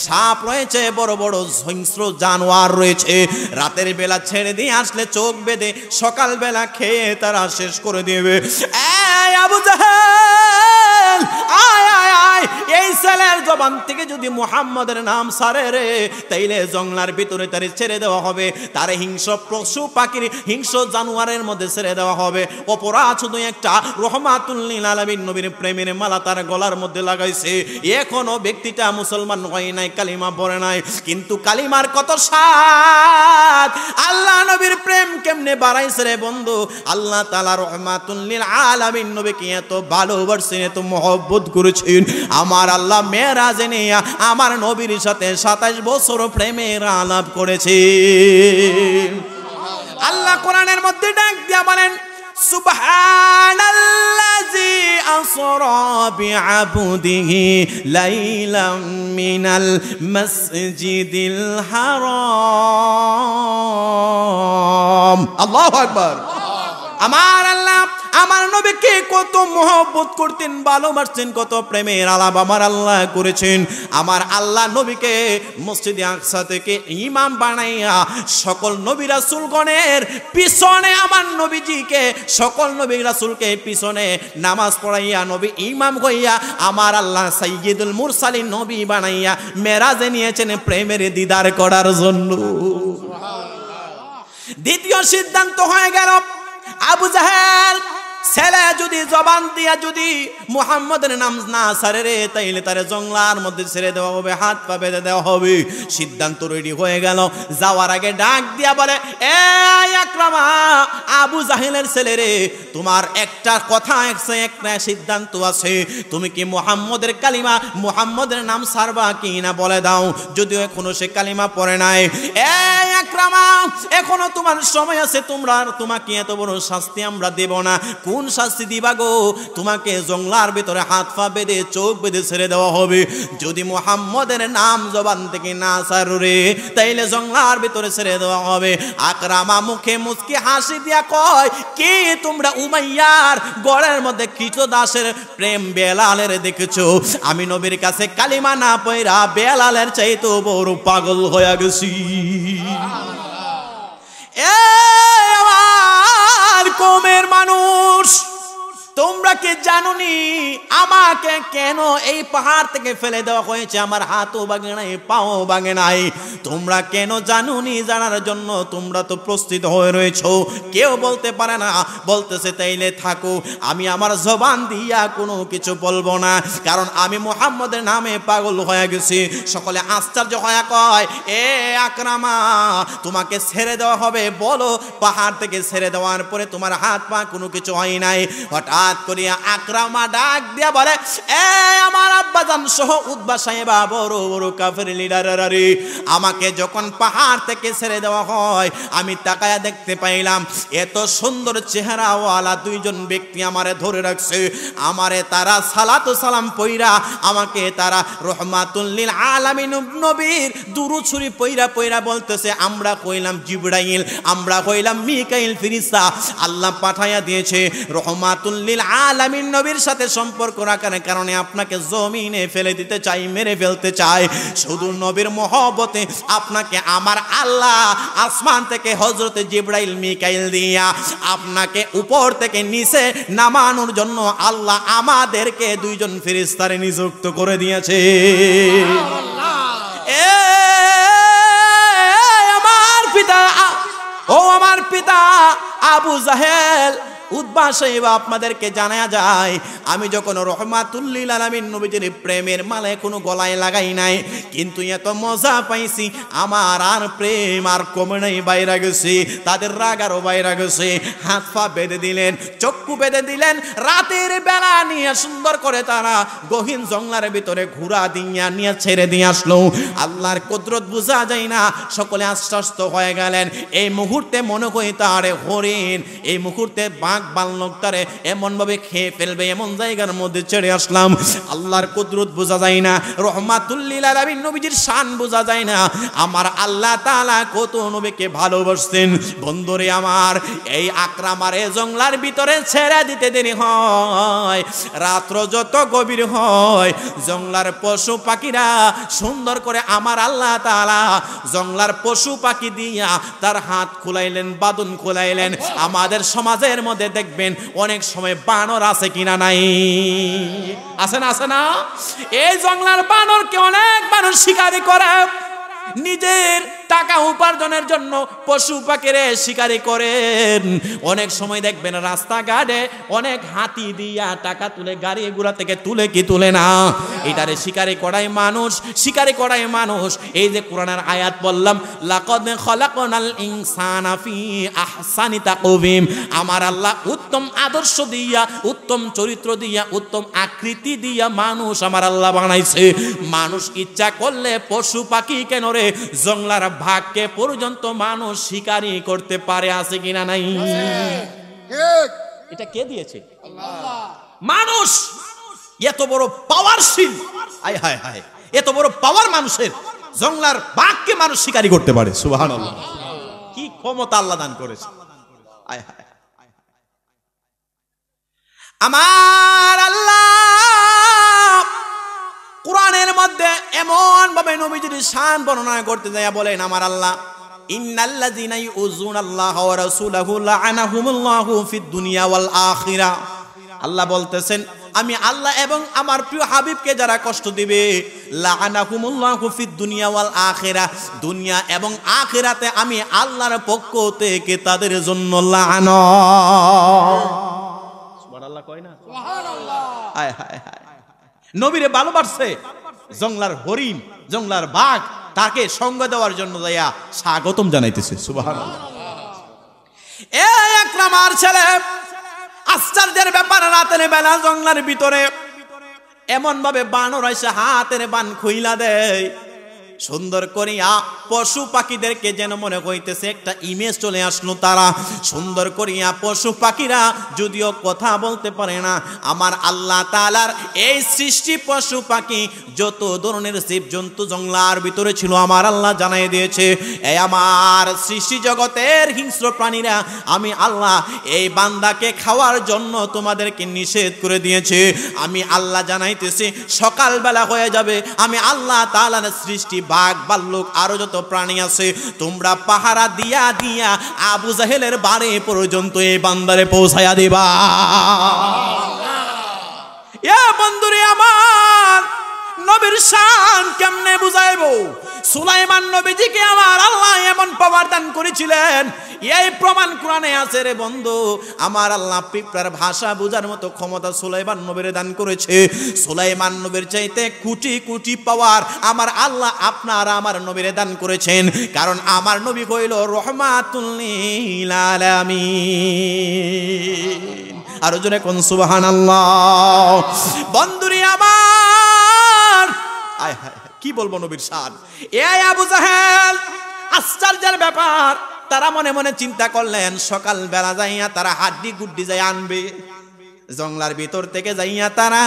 Speaker 1: সাপ রয়েছে, বড় বড় হিংস্র জানোয়ার রয়েছে। রাতের বেলা ছেড়ে দিয়ে আসলে চোখ বেঁধে সকাল বেলা খেয়ে তারা শেষ করে দিবে। এই আবু জাহেল আয় আয় আয়, এই ছেলের জবান থেকে যদি মুহাম্মদের নাম সারে রে, তাইলে জঙ্গলার ভিতরে তারে ছেড়ে দেওয়া হবে, তারে হিংস্র পশু পাখির হিংস্র জানোয়ারের মধ্যে ছেড়ে দেওয়া হবে। অপরাধ শুধু একটা, রহমাতুল লিল আলামিন নবীর প্রেমের মালা তার গলার মধ্যে লাগাইছে। এখনো ব্যক্তিটা মুসলমান হয় নাই, কালিমা পড়ে নাই, কিন্তু কালিমার কত স্বাদ। আল্লাহ নবীর প্রেম কেমনে বাড়াইছে রে বন্ধু। আল্লাহ তাআলা রহমাতুল লিল আলামিন নবীকে এত ভালোবাসেন, এত মহব্বত করেছেন। আমার আল্লাহ মেরাজে নিয়ে আমার নবীর সাথে 27 বছর প্রেমের আলাপ করেছে। আল্লাহ কোরআনের মধ্যে ডাক দিয়া বলেন, সুবহানাল্লাযী আসরা বিআবদিহি লাইলাম মিনাল মাসজিদিল হারাম। আল্লাহু আকবার। আমার আল্লাহ আমার নবীকে কত মহব্বত করতেন, ভালোবাসতেন, কত প্রেমের আলাপ আমার আল্লাহ করেছেন। আমার আল্লাহ নবীকে মসজিদে আকসা থেকে ইমাম বানাইয়া সকল নবী রাসূলগণের পিছনে আমার নবীজিকে, সকল নবী রাসূলকে পিছনে নামাজ পড়াইয়া নবী ইমাম হইয়া আমার আল্লাহ সাইয়্যিদুল মুরসালিন নবী বানাইয়া মেরাজে নিয়েছেন প্রেমের দিদার করার জন্য। দ্বিতীয় সিদ্ধান্ত হয়ে গেল, আবু জাহেল ছেলে যদি জবান দিয়া যদি মুহাম্মদের নাম না সারে রে, তাইলে তারে জঙ্গলার মধ্যে ছেড়ে দেওয়া হবে, হাত পা বেঁধে দেওয়া হবে। সিদ্ধান্ত রেডি হয়ে গেল। যাওয়ার আগে ডাক দিয়া বলে, এ আকরামা, আবু জাহেলের ছেলে রে, তোমার একটা কথা একটা সিদ্ধান্ত আছে, তুমি কি মুহাম্মদের কালিমা মুহাম্মদের নাম সারবা কি না বলে দাও। যদিও এখনো সে কালিমা পড়ে নাই। এ আকরামা, এখনো তোমার সময় আছে, তোমাকে এত বড় শাস্তি আমরা দেব না। কোন শাস্তি দিবা গো? তোমাকে জঙ্গলার ভিতরে হাত পা বেঁধে চোখ বেঁধে ছেড়ে দেওয়া হবে। যদি মুহাম্মদের নাম জবান থেকে না সারে, তাইলে জঙ্গলার ভিতরে ছেড়ে দেওয়া হবে। আকরামা মুখে মুচকি হাসি দিয়া কয়, কি তোমরা উমাইয়ার গড়ের মধ্যে কৃতদাসের প্রেম বেলালের দেখেছো? আমি নবীর কাছে কালিমা না পয়রা বেলালের চাইতে বড় পাগল হয়ে গেছি। আমার কওমের মানুষ, তোমরা কি জানোনি আমাকে কেন এই পাহাড় থেকে ফেলে দেওয়া হয়েছে? আমার হাতও ভাঙে নাই, পাও ভাঙে নাই। তোমরা কেন জানোনি? জানার জন্য তোমরা তো প্রস্তুত হয়ে রয়েছো। কেউ বলতে পারে না। বলতেছে তাইলে থাকো, আমি আমার জবান দিয়া কোনো কিছু বলবো না, কারণ আমি মুহাম্মদের নামে পাগল হয়ে গেছি। সকলে আশ্চর্য হয়ে কয়, এ আকরামা, তোমাকে ছেড়ে দেওয়া হবে। বলো, পাহাড় থেকে ছেড়ে দেওয়ার পরে তোমার হাত পা কোনো কিছু হয় নাই। হঠাৎ করিয়া আকরামা ডাক দিয়া বলে, এ আমার আব্বাজান সহ উতবা সাহেবা বড় বড় কাফের লিডাররা রে, আমাকে যখন পাহাড় থেকে ছেড়ে দেওয়া হয় আমি তাকায়া দেখতে পাইলাম এত সুন্দর চেহারাওয়ালা দুইজন ব্যক্তি আমারে ধরে রাখছে। আমারে তারা সালাতু সালাম পইরা আমাকে তারা রহমাতুল লিল আলামিন নবীর দুরূদ শরীফ পইরা পইরা বলতেছে, আমরা কইলাম জিবরাইল, আমরা কইলাম মিকাইল ফেরেশতা, আল্লাহ পাঠায়া দিয়েছে রহমাতুল লিল আলামিন নবীর সাথে সম্পর্ক রাখার কারণে আপনাকে জমিনে ফেলে দিতে চাই, মেরে ফেলতে চাই। শুধু নবীর মহব্বতে আপনাকে আমার আল্লাহ আসমান থেকে হযরতে জিবরাইল মিকাইল দিয়া আপনাকে উপর থেকে নিচে নামানোর জন্য আল্লাহ আমাদেরকে দুইজন ফেরেশতারে নিযুক্ত করে দিয়েছে। আমার পিতা আবু জাহেল উতবা সাহেব আপনাদেরকে জানা যায়, আমি যখন রহমাতুল লিল আলামিন নবীজির প্রেমের মালা কোনো গলায় লাগাই নাই, কিন্তু এত মজা পাইছি আমার আর প্রেম আর কমে নাই, বাইরে গেছে, তাদের রাগ আরো বাইরে গেছে। হাত পা বেঁধে দিলেন, চক্ষু বেঁধে দিলেন, রাতের বেলা নিয়ে সুন্দর করে তারা গহীন জঙ্গলের ভিতরে ঘোড়া দিয়া নিয়ে ছেড়ে দিয়ে আসলো। আল্লাহর কুদরত বোঝা যায় না, সকলে আশ্বস্ত হয়ে গেলেন। এই মুহূর্তে মনে হয় তারে হরিণ, এই মুহূর্তে বাঘ বালক তারে এমন ভাবে খেয়ে ফেলবে, এমন জায়গার মধ্যে ছেড়ে আসলাম। আল্লাহর কুদরত বোঝা যায় না, রহমাতুল লিল আলামিন নবীজির শান বোঝা যায় না। আমার আল্লাহ তাআলা কত নবীকে ভালোবাসতেন। বন্ধুরে আমার, এই আকরামার জঙ্গলার ভিতরে ছেড়ে দিতে দেরি হয়, রাত্র যত গভীর হয়, জঙ্গলার পশু পাখিরা সুন্দর করে আমার আল্লাহ তাআলা জঙ্গলার পশু পাখি দিয়া তার হাত খুলাইলেন, বাদন খুলাইলেন। আমাদের সমাজের মধ্যে দেখবেন অনেক সময় বানর আছে কিনা নাই, আছে না? আছে না? এই জঙ্গলার বানরকে অনেক মানুষ শিকারি করে, নিজের টাকা উপার্জনের জন্য পশু পাখিরে শিকারি করেন। অনেক সময় দেখবেন রাস্তাঘাটে অনেক হাতি দিয়া টাকা তুলে, গাড়ি এগুলা থেকে তুলে কি তুলে না, এটারে শিকারি করায় মানুষ, শিকারি করায় মানুষ। এই যে কোরআনের আয়াত বললাম, লাকাদ খালাকনাল ইনসানা ফি আহসানি তাকওয়িম, আমার আল্লাহ উত্তম আদর্শ দিয়া, উত্তম চরিত্র দিয়া, উত্তম আকৃতি দিয়া মানুষ আমার আল্লাহ বানাইছে। মানুষ ইচ্ছা করলে পশু পাখি কেন রে, জঙ্গলার ভাগকে পর্যন্ত মানুষ শিকারি করতে পারে, আছে কিনা নাই? এটা কে দিয়েছে? মানুষ। এত বড় পাওয়ারশীল, হায় হায় হায়, এত বড় পাওয়ার মানুষের, জঙ্গলার বাঘকে মানুষ শিকারি করতে পারে। সুবহানাল্লাহ, কি ক্ষমতা আল্লাহ দান করেছে। হায় হায়, আমার আল্লাহ কোরআনের মধ্যে এমন ভাবে নবীজির শান বর্ণনা করতে যায়, বলেন আমার আল্লাহ, ইন্নাল্লাযীনা ইউযুনাল্লাহা ওয়া রাসূলাহু লাআনাহুমুল্লাহু ফিদ দুনিয়া ওয়াল আখিরাহ। আল্লাহ বলতেছেন, আমি আল্লাহ এবং আমার প্রিয় হাবিবকে যারা কষ্ট দিবে, লাআনাহুমুল্লাহু ফিদ দুনিয়া ওয়াল আখিরাহ, দুনিয়া এবং আখিরাতে আমি আল্লাহর পক্ষ থেকে তাদের জন্য লাআনত। সুবহানাল্লাহ কয় না? সুবহানাল্লাহ। হায় হায় হায়, নবীরে ভালোবাসছে, জঙ্গলার হরিণ, জঙ্গলার বাঘ তাকে সঙ্গ দেওয়ার জন্য যাইয়া স্বাগতম জানাইতেছে। সুবহানাল্লাহ। এই আকরামার ছেলে, আশ্চর্যের ব্যাপার, রাতের বেলা জঙ্গলার ভিতরে এমন ভাবে বানর এসে হাতের বান খুইলা দেয়, সুন্দর করিয়া পশু পাখিদেরকে যেন মনে হইতেছে একটা ইমেজ চলে আসলো। তারা সুন্দর করিয়া পশু পাখিরা যদিও কথা বলতে পারে না, আমার আল্লাহ তাআলার এই সৃষ্টি পশু পাখি যত ধরনের জীবজন্তু জঙ্গলার ভিতরে ছিল আমার আল্লাহ জানাই দিয়েছে, এই আমার সৃষ্টি জগতের হিংস্র প্রাণীরা আমি আল্লাহ এই বান্দাকে খাওয়ার জন্য তোমাদেরকে নিষেধ করে দিয়েছে। আমি আল্লাহ জানাইতেছি, সকালবেলা হয়ে যাবে, আমি আল্লাহ তাআলার সৃষ্টি বাঘ ভাল্লুক আরো যত প্রাণী আছে তোমরা পাহারা দিয়া দিয়া আবু জাহেলের বাড়ি পর্যন্ত এই বান্দারে পৌঁছায়া দিবা। এ বন্ধুরে আমার, নবীর শান কেমনে বুঝাইবো? সুলাইমান নবীজিকে আমার আল্লাহ এমন পাওয়ার দান করেছিলেন, এই প্রমাণ কোরআনে আছে রে বন্ধু। আমার আল্লাহ পিঁপড়ার ভাষা বোঝার মতো ক্ষমতা সুলাইমান নবীরে দান করেছে। সুলাইমান নবীর চাইতে কোটি কোটি পাওয়ার আমার আল্লাহ আপনার আমার নবীরে দান করেছেন, কারণ আমার নবী হইল রহমাতুল লিল আলামিন। আর জোরে কোন সুবহানাল্লাহ। বন্ধুরি আমার, আয় হায় কি বলবো নবীর শান। এই আবু জাহেল, আশ্চর্যের ব্যাপার, তারা মনে মনে চিন্তা করলেন সকাল বেলা যাইয়া তারা হাড্ডি গুড্ডি যাই আনবে, জঙ্গলার ভিতর থেকে যাইয়া তারা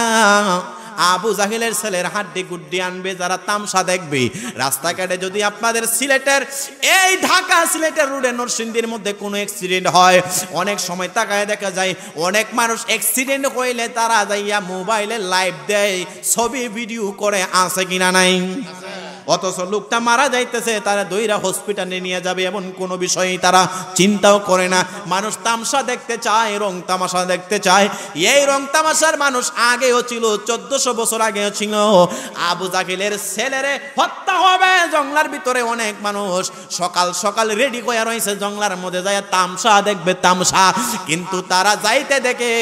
Speaker 1: আবু জাহেলের ছেলের হাড্ডি গুড্ডি আনবে, যারা তামসা দেখবে। রাস্তাঘাটে যদি আপনাদের সিলেটের এই ঢাকা সিলেটের রোডে নরসিংদীর মধ্যে কোনো অ্যাক্সিডেন্ট হয়, অনেক সময় তাকায় দেখা যায় অনেক মানুষ অ্যাক্সিডেন্ট হইলে তারা যাইয়া মোবাইলে লাইভ দেয়, ছবি ভিডিও করে, আছে কিনা নাই? অথচ লোকটা মারা যাইতেছে, তারা দইরা হসপিটালে নিয়ে যাবে এমন কোনো বিষয় তারা চিন্তাও করে না। মানুষ তামসা দেখতে চায়, রং তামাশা দেখতে চায়। এই রং তামাশার মানুষ আগেও ছিল, 1400 বছর আগেও ছিল। আবু জাহেলের ছেলেরে হত্যা হবে, জঙ্গলার ভিতরে অনেক মানুষ সকাল সকাল রেডি হয়ে রয়েছে, জঙ্গলার মধ্যে যায় তামসা দেখবে, তামসা। কিন্তু তারা যাইতে দেখে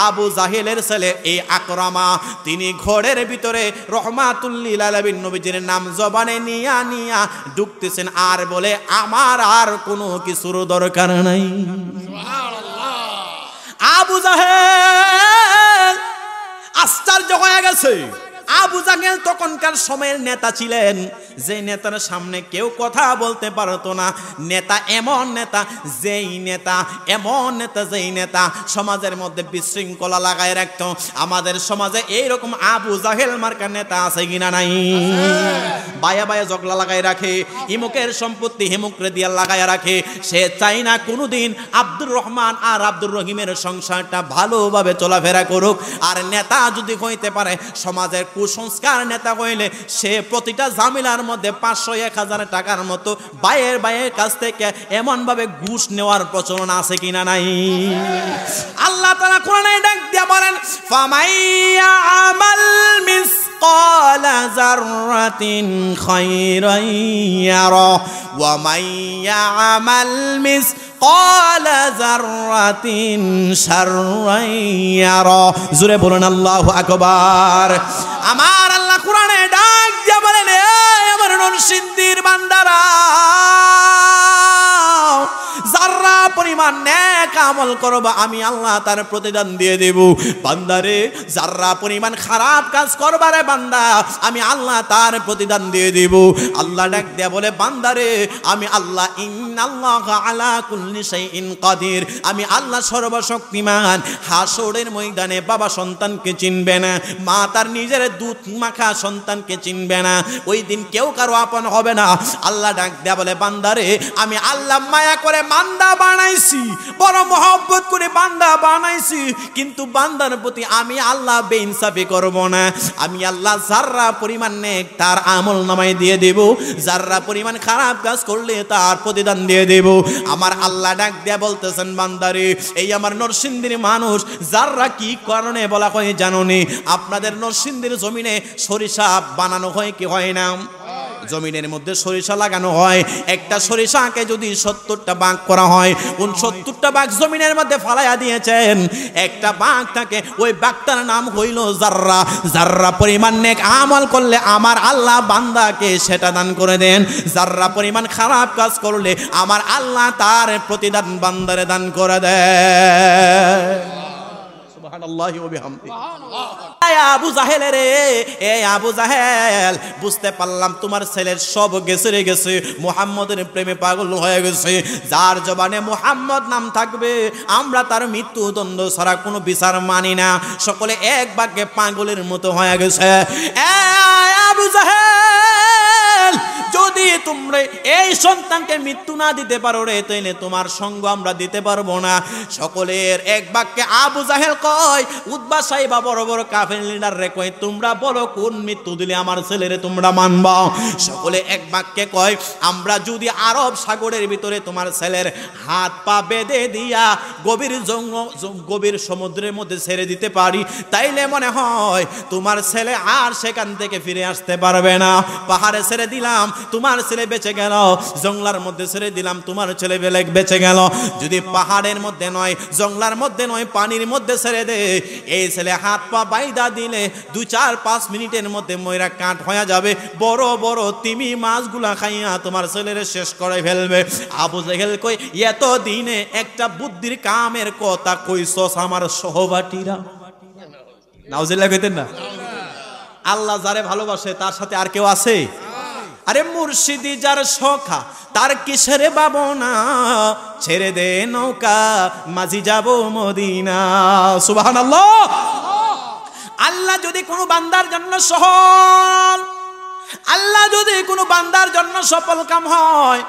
Speaker 1: আবু জাহেলের ছেলে এই আকরামা, তিনি ঘরের ভিতরে রহমাতুল লিল আলামিন নবীজির নাম জবানে নিয়া নিয়া ঢুকতেছেন, আর বলে আমার আর কোনো কিছুর দরকার নাই। আবু জাহেল আশ্চর্য হয়ে গেছে। আবু জাহেল তখনকার সময়ের নেতা ছিলেন, যে নেতার সামনে কেউ কথা বলতে পারতো না। নেতা এমন নেতা, যেই নেতা এমন নেতা, যেই নেতা সমাজের মধ্যে বিশৃঙ্খলা লাগায় রাখতো। আমাদের সমাজে এইরকম আবু জাহেল মার্কা নেতা আছে কিনা নাই? বায়া বায়া জগলা লাগায় রাখে, হিমুকের সম্পত্তি হিমুকরে দিয়া লাগায় রাখে। সে চাই না কোনোদিন আব্দুর রহমান আর আব্দুর রহিমের সংসারটা ভালোভাবে চলাফেরা করুক। আর নেতা যদি হইতে পারে, সমাজের কুসংস্কার নেতা হইলে সে প্রতিটা জামিলার মধ্যে 500-1000 টাকার মতো বাইয়ের কাছ থেকে এমন ভাবে ঘুষ নেওয়ার প্রচলন আছে কিনা নাই? আল্লাহ তাআলা কোরআনে ডাক দিয়া বলেন, ফামাইয়া আমাল মিসকালা যাররাতিন খায়রান ইয়ারা ওয়া মাইয়া আমাল মিসকালা যাররাতিন শাররান ইয়ারা। জোরে বলুন আল্লাহু আকবার। আমার আল্লাহ কোরআনে ডাক দিয়া বলেন, এই আমার নরসিংদীর বান্দারা, যারা পরিমাণ নেক আমল করবা আমি আল্লাহ তার প্রতিদান দিয়ে দেব। বান্দারে, যারা পরিমাণ খারাপ কাজ করবা রে বান্দা, আমি আল্লাহ তার প্রতিদান দিয়ে দেব। আল্লাহ ডাক দিয়া বলে, বান্দারে আমি আল্লাহ, ইন্নাল্লাহা আলা কুল্লি শাইইন কাদির, আমি আল্লাহ সর্বশক্তিমান। হাসরের ময়দানে বাবা সন্তানকে চিনবে না, মা তার নিজের দুধ মাখা সন্তানকে চিনবে না, ওই দিন কেউ কারো আপন হবে না। আল্লাহ ডাক দিয়া বলে, বান্দারে আমি আল্লাহ মায়া করে বান্দা বানাইছি, বড় মহব্বত করে বান্দা বানাইছি, কিন্তু বান্দার প্রতি আমি আল্লাহ বেইনসাফি করব না। আমি আল্লাহ যারা পরিমাণ নেক তার আমল নামায় দিয়ে দেব, যারা পরিমাণ খারাপ কাজ করলে তার প্রতিদান দিয়ে দেব। আমার আল্লাহ ডাক দিয়া বলতেছেন, বান্দারে এই আমার নরসিংদীর মানুষ, যারা কি কারণে বলা হয় জানোনি? আপনাদের নরসিংদীর জমিনে সরিষা বানানো হয় কি হয় না? জমিনের মধ্যে সরিষা লাগানো হয়। একটা সরিষাকে যদি 70টা ভাগ করা হয়, 69টা ভাগ জমিনের মধ্যে ফালাইয়া দিয়েছেন, একটা ভাগ থাকে, ওই ভাগটার নাম হইল জাররা। জাররা পরিমাণ নেক আমল করলে আমার আল্লাহ বান্দাকে সেটা দান করে দেন, জাররা পরিমাণ খারাপ কাজ করলে আমার আল্লাহ তার প্রতিদান বান্দারে দান করে দেন। সুবহানাল্লাহি ওয়া বিহামদিহি। আবু জাহেল রে, এ আবু জাহেল, বুঝতে পারলাম তোমার ছেলের সব গেছে রে গেছে, মুহাম্মদের প্রেমে পাগল হয়ে গেছে। যার জবানে মুহাম্মদ নাম থাকবে আমরা তার মৃত্যুদণ্ড ছাড়া কোনো বিচার মানি না। সকলে এক বাক্যে পাগলের মতো হয়ে গেছে। এ আবু জাহেল, যদি তোমরা এই সন্তানকে মৃত্যু না দিতে পারো রে, তাইলে তোমার সঙ্গ আমরা দিতে পারবো না। সকলের এক বাক্যে আবু জাহেল কয়, উতবা সাহেবা বড় বড় কাফের লিডার রে কয়, তোমরা বলো কোন মৃত্যু দিলে আমার ছেলেরে তোমরা মানবা? সকলে এক বাক্যে কয়, আমরা যদি আরব সাগরের ভিতরে তোমার ছেলের হাত পা বেঁধে দিয়া গভীর সমুদ্রের মধ্যে ছেড়ে দিতে পারি, তাইলে মনে হয় তোমার ছেলে আর সেখান থেকে ফিরে আসতে পারবে না। পাহাড়ে ছেড়ে দিলাম, তুমি তোমার ছেলে বেঁচে গেল, জঙ্গলার মধ্যে ছেড়ে দিলাম, তোমার ছেলে বেঁচে গেল। যদি পাহাড়ের মধ্যে নয়, জঙ্গলার মধ্যে নয়, পানির মধ্যে ছেড়ে দে, এই ছেলে হাত পা বাইদা দিলে 2-4-5 মিনিটের মধ্যে ময়রা কাঠ হয়ে যাবে, বড় বড় তিমি মাছগুলা খাইয়া তোমার ছেলের শেষ করে ফেলবে। আবু জেহেল কই, এত দিনে একটা বুদ্ধির কামের কথা কইছস আমার সহপাঠীরা? নাউজুবিল্লাহ কইতেন না? আল্লাহ যারে ভালোবাসে তার সাথে আর কেউ আছে? আরে মুর্শিদি যার সখা তার কিসের ভাবনা, ছেড়ে দে নৌকা মাঝি যাব মদিনা। সুবহানাল্লাহ। আল্লাহ যদি কোনো বান্দার জন্য সহল, আল্লাহ যদি কোনো বান্দার জন্য সফল কাম হয়,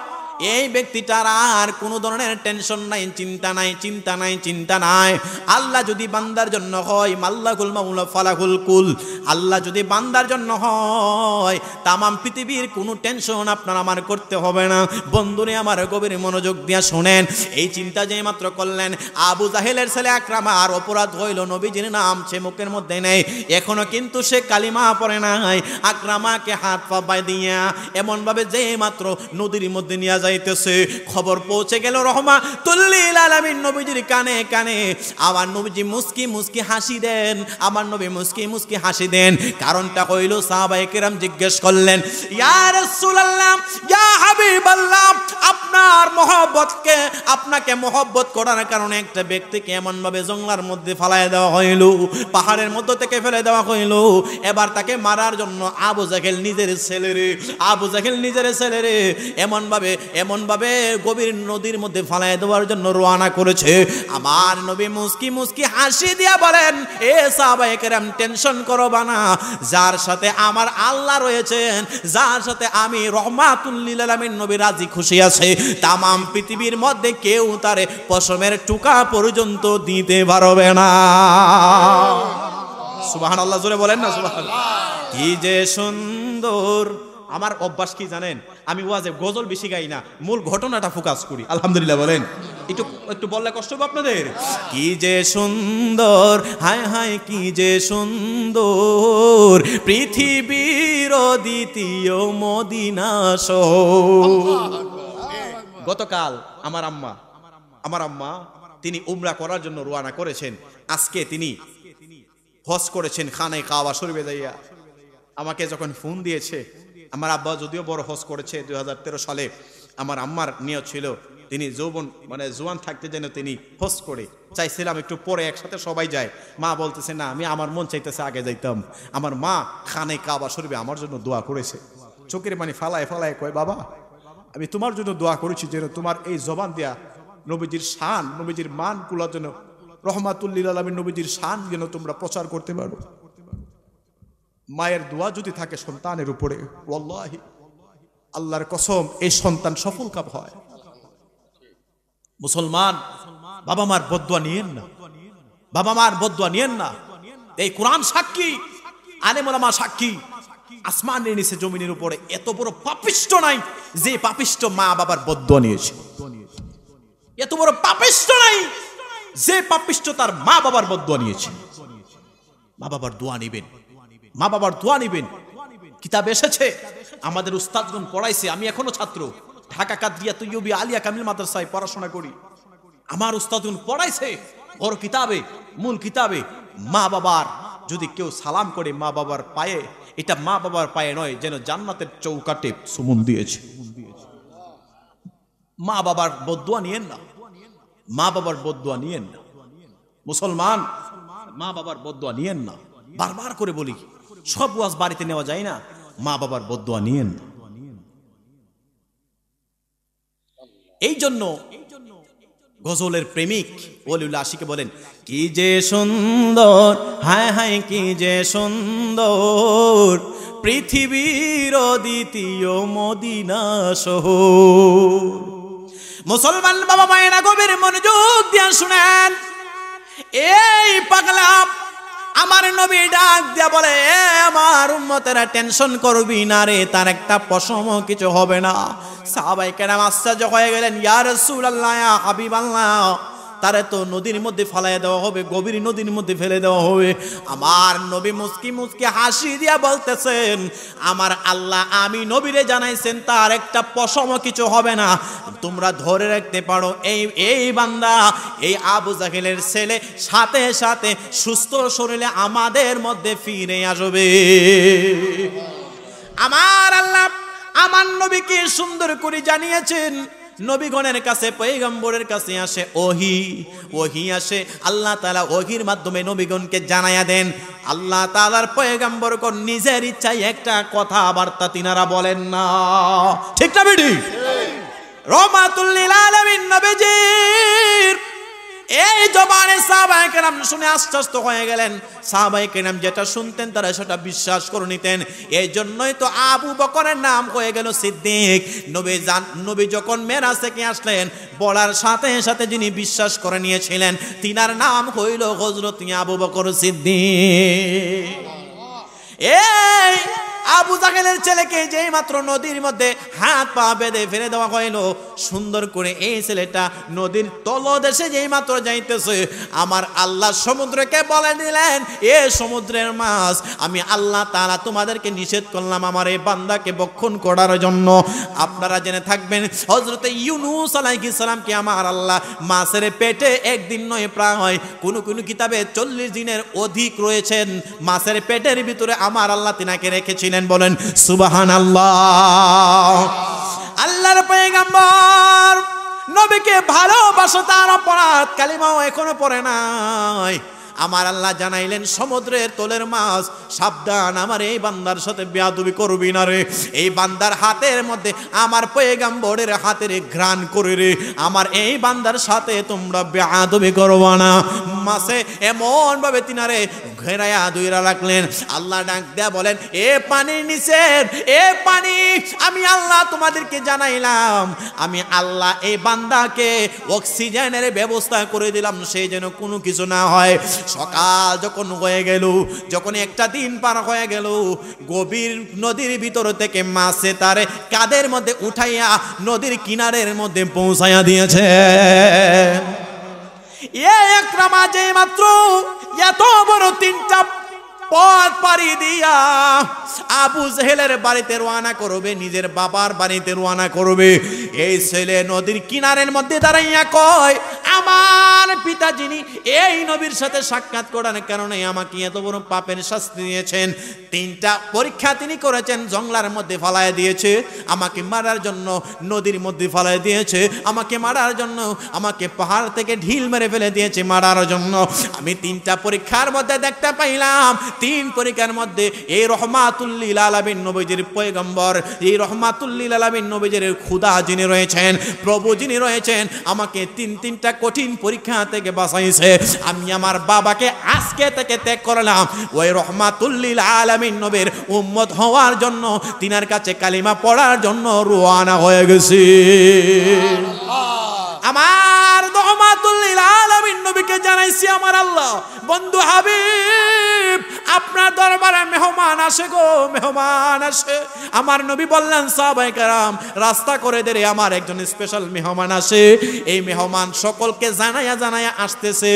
Speaker 1: এই ব্যক্তিটার আর কোনো ধরনের টেনশন নাই, চিন্তা নাই, চিন্তা নাই, চিন্তা নাই। আল্লাহ যদি বান্দার জন্য হয়, মাল্লাকুল মাওলা ফালাকুল কুল, আল্লাহ যদি বান্দার জন্য হয়, তামাম পৃথিবীর কোনো টেনশন আপনার আমার করতে হবে না। বন্ধুরে আমার গভীর মনোযোগ দিয়া শোনেন, এই চিন্তা যে মাত্র করলেন, আবু জাহেলের ছেলে আকরামা আর অপরাধ হইল, নবীজির নাম সে মুখের মধ্যে নেই, এখনো কিন্তু সে কালিমা পড়ে নাই। আকরামাকে হাত পা বাঁধিয়া এমন ভাবে যে মাত্র নদীর মধ্যে নিয়ে যাইতেছে, খবর পৌঁছে গেল রহমাতুল লিল আলামিন নবীজির কানে কানে। আমার নবীজি মুস্কি মুস্কি হাসি দেন, আমার নবী মুস্কি মুস্কি হাসি দেন। কারণটা হইল, সাহাবায়ে কেরাম জিজ্ঞেস করলেন, ইয়া রাসূলুল্লাহ, ইয়া হাবিবাল্লাহ, আপনার মহব্বতকে, আপনাকে মহব্বত করার কারণে একটা ব্যক্তিকে এমন ভাবে জঙ্গলার মধ্যে ফেলায় দেওয়া হইল, পাহাড়ের মধ্যে থেকে ফেলে দেওয়া হইল, এবার তাকে মারার জন্য আবু জাহেল নিজের ছেলেরে, আবু জাহেল নিজের ছেলেরে এমন ভাবে গভীর নদীর মধ্যে ফালায় দেওয়ার জন্য রওনা করেছে। আমার নবী মুস্কি মুস্কি হাসি দিয়া বলেন, এ সাহাবায়ে কেরাম টেনশন করবা না, যার সাথে আমার আল্লাহ রয়েছেন, যার সাথে আমি রহমাতুল লিল আলামিন নবী রাজি খুশি আছে, তামাম পৃথিবীর মধ্যে কেউ তারে পশমের টুকা পর্যন্ত দিতে পারবে না। সুবহানাল্লাহ, জোরে বলেন না সুবহানাল্লাহ। কি যে সুন্দর। আমার অভ্যাস কি জানেন, আমি ওয়াজে গজল বেশি গাই না, মূল ঘটনাটা ফোকাস করি। আলহামদুলিল্লাহ বলেন। একটু বললে কষ্ট হবে আপনাদের। কি যে সুন্দর, হায় হায় কি যে সুন্দর, পৃথিবীর দ্বিতীয় মদিনা শহর। গতকাল আমার আম্মা তিনি উমরা করার জন্য রওনা করেছেন। আজকে তিনি হজ করেছেন খানে কাবা শরীফে যাইয়া। আমাকে যখন ফোন দিয়েছে, আমার আব্বা যদিও বড় হজ করেছে 2013 সালে, আমার আম্মার নিয়ত ছিল তিনি জোয়ান থাকতে যেন তিনি হজ করে। চাইছিলাম একটু পরে একসাথে সবাই যায়, মা বলতেছে না, আমার মন চাইতেছে আগে যাইতাম। আমার মা খানে কাবা শরীফে আমার জন্য দোয়া করেছে, চোখের পানি ফালায় ফালায় কয়, বাবা আমি তোমার জন্য দোয়া করেছি যেন তোমার এই জবান দিয়া নবীজির শান, নবীজির মান গুলা যেন, রহমাতুল লিল আলামিন নবীজির শান যেন তোমরা প্রচার করতে পারো। মায়ের দোয়া যদি থাকে সন্তানের উপরে, ওয়াল্লাহি আল্লাহর কসম এই সন্তান সফল কাম হয়। মুসলমান, বাবা মার বদদুয়া নিয়েন না, বাবা মার বদদুয়া নিয়েন না। এই কোরআন সাক্ষী, আলেম ওলামা সাক্ষী, আসমানের নিচে জমিনের উপরে এত বড় পাপিষ্ঠ নাই যে পাপিষ্ঠ মা বাবার বদদুয়া নিয়েছে। এত বড় পাপিষ্ঠ নাই যে পাপিষ্ঠ তার মা বাবার বদদুয়া নিয়েছে। মা বাবার দোয়া নিবেন, মা বাবার দোয়া নিবেন। কিতাব এসেছে, আমাদের উস্তাদগণ পড়াইছে, আমি এখনো ছাত্র, ঢাকা কাদরিয়া তৈয়বী আলিয়া কামিল মাদ্রাসায় পড়াশোনা করি। আমার উস্তাদগণ পড়াইছে বড় কিতাবে, মূল কিতাবে, মা বাবার যদি কেউ সালাম করে মা বাবার পায়ে, এটা মা বাবার পায়ে নয়, যেন জান্নাতের চৌকাটে চুমুন দিয়েছে। মা বাবার বদদুয়া নিয়েন না, মা বাবার বদদুয়া নিয়েন না। মুসলমান, মা বাবার বদদুয়া নিয়েন না। বারবার করে বলি, সব ওয়াজ বাড়িতে নেওয়া যায় না, মা বাবার বদদুয়া নিয়েন না। এই জন্য গজলের প্রেমিক ওলিউল্লাহ আশিকে বলেন, কি যে সুন্দর, হায় হায় কি যে সুন্দর, পৃথিবীর দ্বিতীয় মদিনা শহর। মুসলমান বাবা মায়েরা গভীর মনোযোগ দিয়ে শুনেন, এই পাগলা আমার নবী ডাক দিয়া বলে, আমার উম্মতেরা টেনশন করবি না রে, তার একটা পশম কিছু হবে না। সাহাবায়ে কেরাম আশ্চর্য হয়ে গেলেন, ইয়া রাসূলুল্লাহ, ইয়া হাবিবাল্লাহ, তারে তো নদীর মধ্যে ফালাইয়া দেওয়া হবে, গভীর নদীর মধ্যে ফেলে দেওয়া হবে। আমার নবী মুস্কি মুস্কি হাসি দিয়া বলতেছেন, আমার আল্লাহ আমি নবীরে জানাইছেন তার একটা পশম কিছু হবে না, তোমরা ধরে রাখতে পারো এই বান্দা, এই আবু জাহেলের ছেলে সাথে সাথে সুস্থ শরীরে আমাদের মধ্যে ফিরে আসবে। আমার আল্লাহ আমার নবীকে সুন্দর করে জানিয়েছেন। নবীগণের কাছে পয়গম্বরের কাছে আসে ওহী আসে, আল্লাহ তাআলা ওহীর মাধ্যমে নবীগণকে জানায়া দেন। আল্লাহ তাআলার পয়গম্বরগণ নিজের ইচ্ছায় একটা কথাবার্তা তিনারা বলেন না, ঠিক না বেটি? রহমাতুল লিল আলামিন নবীজির এই জবানে সাহাবায়ে কেরাম শুনে আশ্চর্য হয়ে গেলেন। সাহাবায়ে কেরাম যেটা শুনতেন তারা সেটা বিশ্বাস করে নিতেন। এই জন্যই তো আবু বকরের নাম হয়ে গেল সিদ্দিক। নবী যখন মেরাজ থেকে আসলেন, বলার সাথে সাথে যিনি বিশ্বাস করে নিয়েছিলেন তিনার নাম হইল হযরত আবু বকর সিদ্দিক। এই আবু জাহেলের ছেলেকে যেই মাত্র নদীর মধ্যে হাত পা বেঁধে ফেলে দেওয়া হইল, সুন্দর করে এই ছেলেটা নদীর তলদেশে যেই মাত্র যাইতেছে, আমার আল্লাহ সমুদ্রকে বলে দিলেন, এ সমুদ্রের মাছ, আমি আল্লাহ তাআলা তোমাদেরকে নিষেধ করলাম আমার এই বান্দাকে ভক্ষণ করার জন্য। আপনারা জেনে থাকবেন হযরত ইউনূস আলাইহিস সালামকে আমার আল্লাহ মাছের পেটে একদিন নয় প্রায় কোন কোন কিতাবে 40 দিনের অধিক রয়েছেন মাছের পেটের ভিতরে আমার আল্লাহ তিনাকে রেখেছিলেন। বলেন সুবহানাল্লাহ। আল্লাহর পয়গম্বর নবীকে ভালোবাসো, তার অপরাধ কালিমাও এখনো পড়ে নাই। আমার আল্লাহ জানাইলেন সমুদ্রের তলের মাছ, সাবধান আমার এই বান্দার সাথে বেয়াদবি করবি না রে। এই বান্দার হাতের মধ্যে আমার পয়গম্বরের হাতের ঘ্রাণ করে রে, আমার এই বান্দার সাথে তোমরা বেয়াদবি করবা না। মাছে এমন ভাবে তিনারে ঘেরায়া দুইরা রাখলেন। আল্লাহ ডাক দেয়া বলেন, এ পানির নিচের এ পানি, আমি আল্লাহ তোমাদেরকে জানাইলাম, আমি আল্লাহ এই বান্দাকে অক্সিজেনের ব্যবস্থা করে দিলাম, সেই যেন কোনো কিছু না হয়। সকাল যখন হয়ে গেল, যখন একটা দিন পার হয়ে গেল, গভীর নদীর ভিতর থেকে মাছে তারে কাদের মধ্যে উঠাইয়া নদীর কিনারের মধ্যে পৌঁছাইয়া দিয়েছে। একরামা যে মাত্র এত বড় 3টা পথ পাড়ি দিয়া আবু জাহেলের বাড়িতে রওনা করবে, নিজের বাবার বাড়িতে রওনা করবে, এই ছেলে নদীর কিনারের মধ্যে দাঁড়াইয়া কয়, আমার পিতা যিনি এই নবীর সাথে সাক্ষাৎ করার কারণে আমাকে এত বড় পাপের শাস্তি দিয়েছেন, 3টা পরীক্ষা তিনি করেছেন, জঙ্গলার মধ্যে ফালায় দিয়েছে, আমাকে মারার জন্য নদীর মধ্যে ফালায় দিয়েছে, আমাকে মারার জন্য আমাকে পাহাড় থেকে ঢিল মেরে ফেলে দিয়েছে মারার জন্য। আমি 3টা পরীক্ষার মধ্যে দেখতে পাইলাম, 3 পরীক্ষার মধ্যে এই রহমাতুল লিল আলামিন নবীজির পয়গম্বর, এই রহমাতুল লিল আলামিন নবীজির খোদা যিনি রয়েছেন, প্রভু যিনি রয়েছেন, আমাকে 3টা কঠিন পরীক্ষা থেকে বাঁচাইছে। আমি আমার বাবাকে আজকে থেকে ত্যাগ করলাম, ওই রহমাতুল লিল আলামিন নবীর উম্মত হওয়ার জন্য, তিনার কাছে কালিমা পড়ার জন্য রওনা হয়ে গেছি। আমার রহমাতুল লিল আলামিন নবীকে জানাইছি, আমার আল্লাহ বন্ধু হাবিব আপনার দরবারে মেহমান আসে গো, মেহমান আসে। আমার নবী বললেন, সাহাবায়ে কেরাম রাস্তা করে দে রে, আমার একজন স্পেশাল মেহমান আসে। এই মেহমান সকলকে জানায়া জানায়া আসতেছে,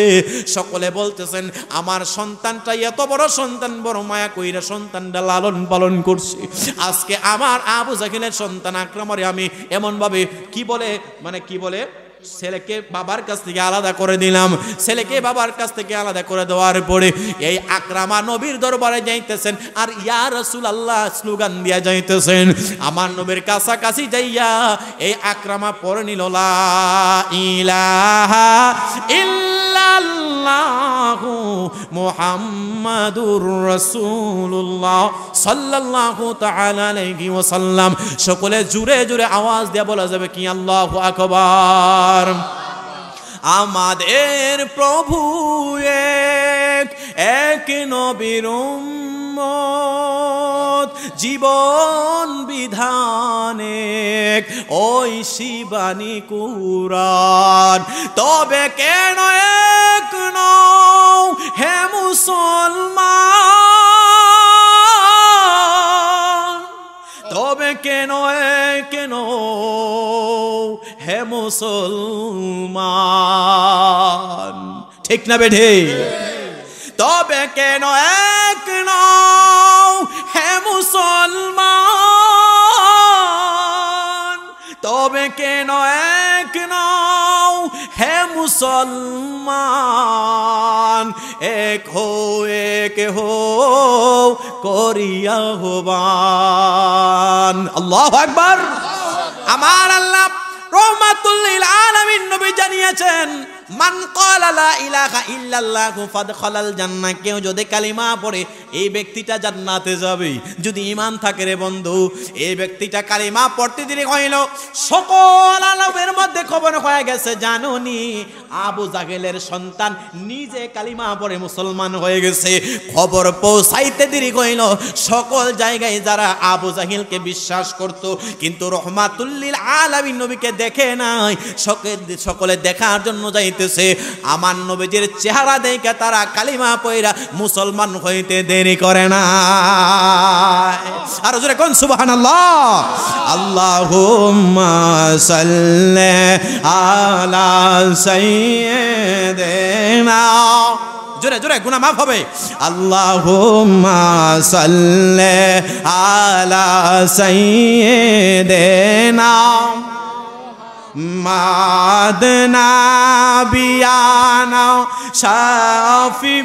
Speaker 1: সকলে বলতেছেন আমার সন্তানটা এত বড় সন্তান, বড় মায়া কইরা সন্তানটা লালন পালন করছি, আজকে আমার আবু জাহেলের সন্তান আকরামারে আমি এমন ভাবে কি বলে ছেলেকে বাবার কাছ থেকে আলাদা করে দিলাম। ছেলেকে বাবার কাছ থেকে আলাদা করে দেওয়ার পরে এই আকরামা নবীর দরবারে যাইতেছেন, আর ইয়া রাসূলুল্লাহ স্লোগান দিয়া যাইতেছেন। আমার নবীর কাছাকাছি যাইয়া এই আকরামা পড়ে নিল, লা ইলাহা ইল্লাল্লাহু মুহাম্মাদুর রাসূলুল্লাহ সাল্লাল্লাহু তাআলা আলাইহি ওয়াসাল্লাম। সকলে জোরে জোরে আওয়াজ দিয়া বলা যাবে কি আল্লাহু আকবার। আমাদের প্রভু এক নবীর উম্মত, জীবন বিধানে ওই শিবানী কুরআন, তবে কেন এক নও হে মুসলমান, তবে কেন কেন হে মুসলমান। ঠিক না বেঠে? তবে কেন এক নও হে মুসলমান, তবে কেন এক নও হে মুসলমান, এক হো করিয়া আহ্বান। আল্লাহু আকবার। আমার আল্লাহ রহমাতুল লিল আলামিন নবী জানিয়েছেন, মান ক্বালা লা ইলাহা ইল্লাল্লাহু ফাদখালাল জান্নাহ, কেউ যদি কালিমা পড়ে এই ব্যক্তিটা জান্নাতে যাবে। যদি ঈমান থাকে রে বন্ধু, এই ব্যক্তিটা কালিমা পড়তে দেরি হইল, সকল আলমের মধ্যে খবর হয়ে গেছে, জানোনি আবু জাহেলের সন্তান নিজে কালিমা পড়ে মুসলমান হয়ে গেছে। খবর পৌঁছাইতে দেরি হইল, সকল জায়গায় যারা আবু জাহেলকে বিশ্বাস করত কিন্তু রহমাতুল লিল আলামিন নবীকে দেখে নাই, সকলে দেখার জন্য যাইতেছে। আমার নবীজির চেহারা দেখে তারা কালিমা পয়রা মুসলমান হইতে দেরি করে না। আর জোরে কোন সুবহানাল্লাহ। আল্লাহুম্মা সাল্লি আলা সাইয়্যিদিনা, জোরে জোরে গুনাহ মাফ হবে। আল্লাহুম্মা সাল্লি আলা সাইয়্যিদিনা মাদনা বিয়ানা শাফি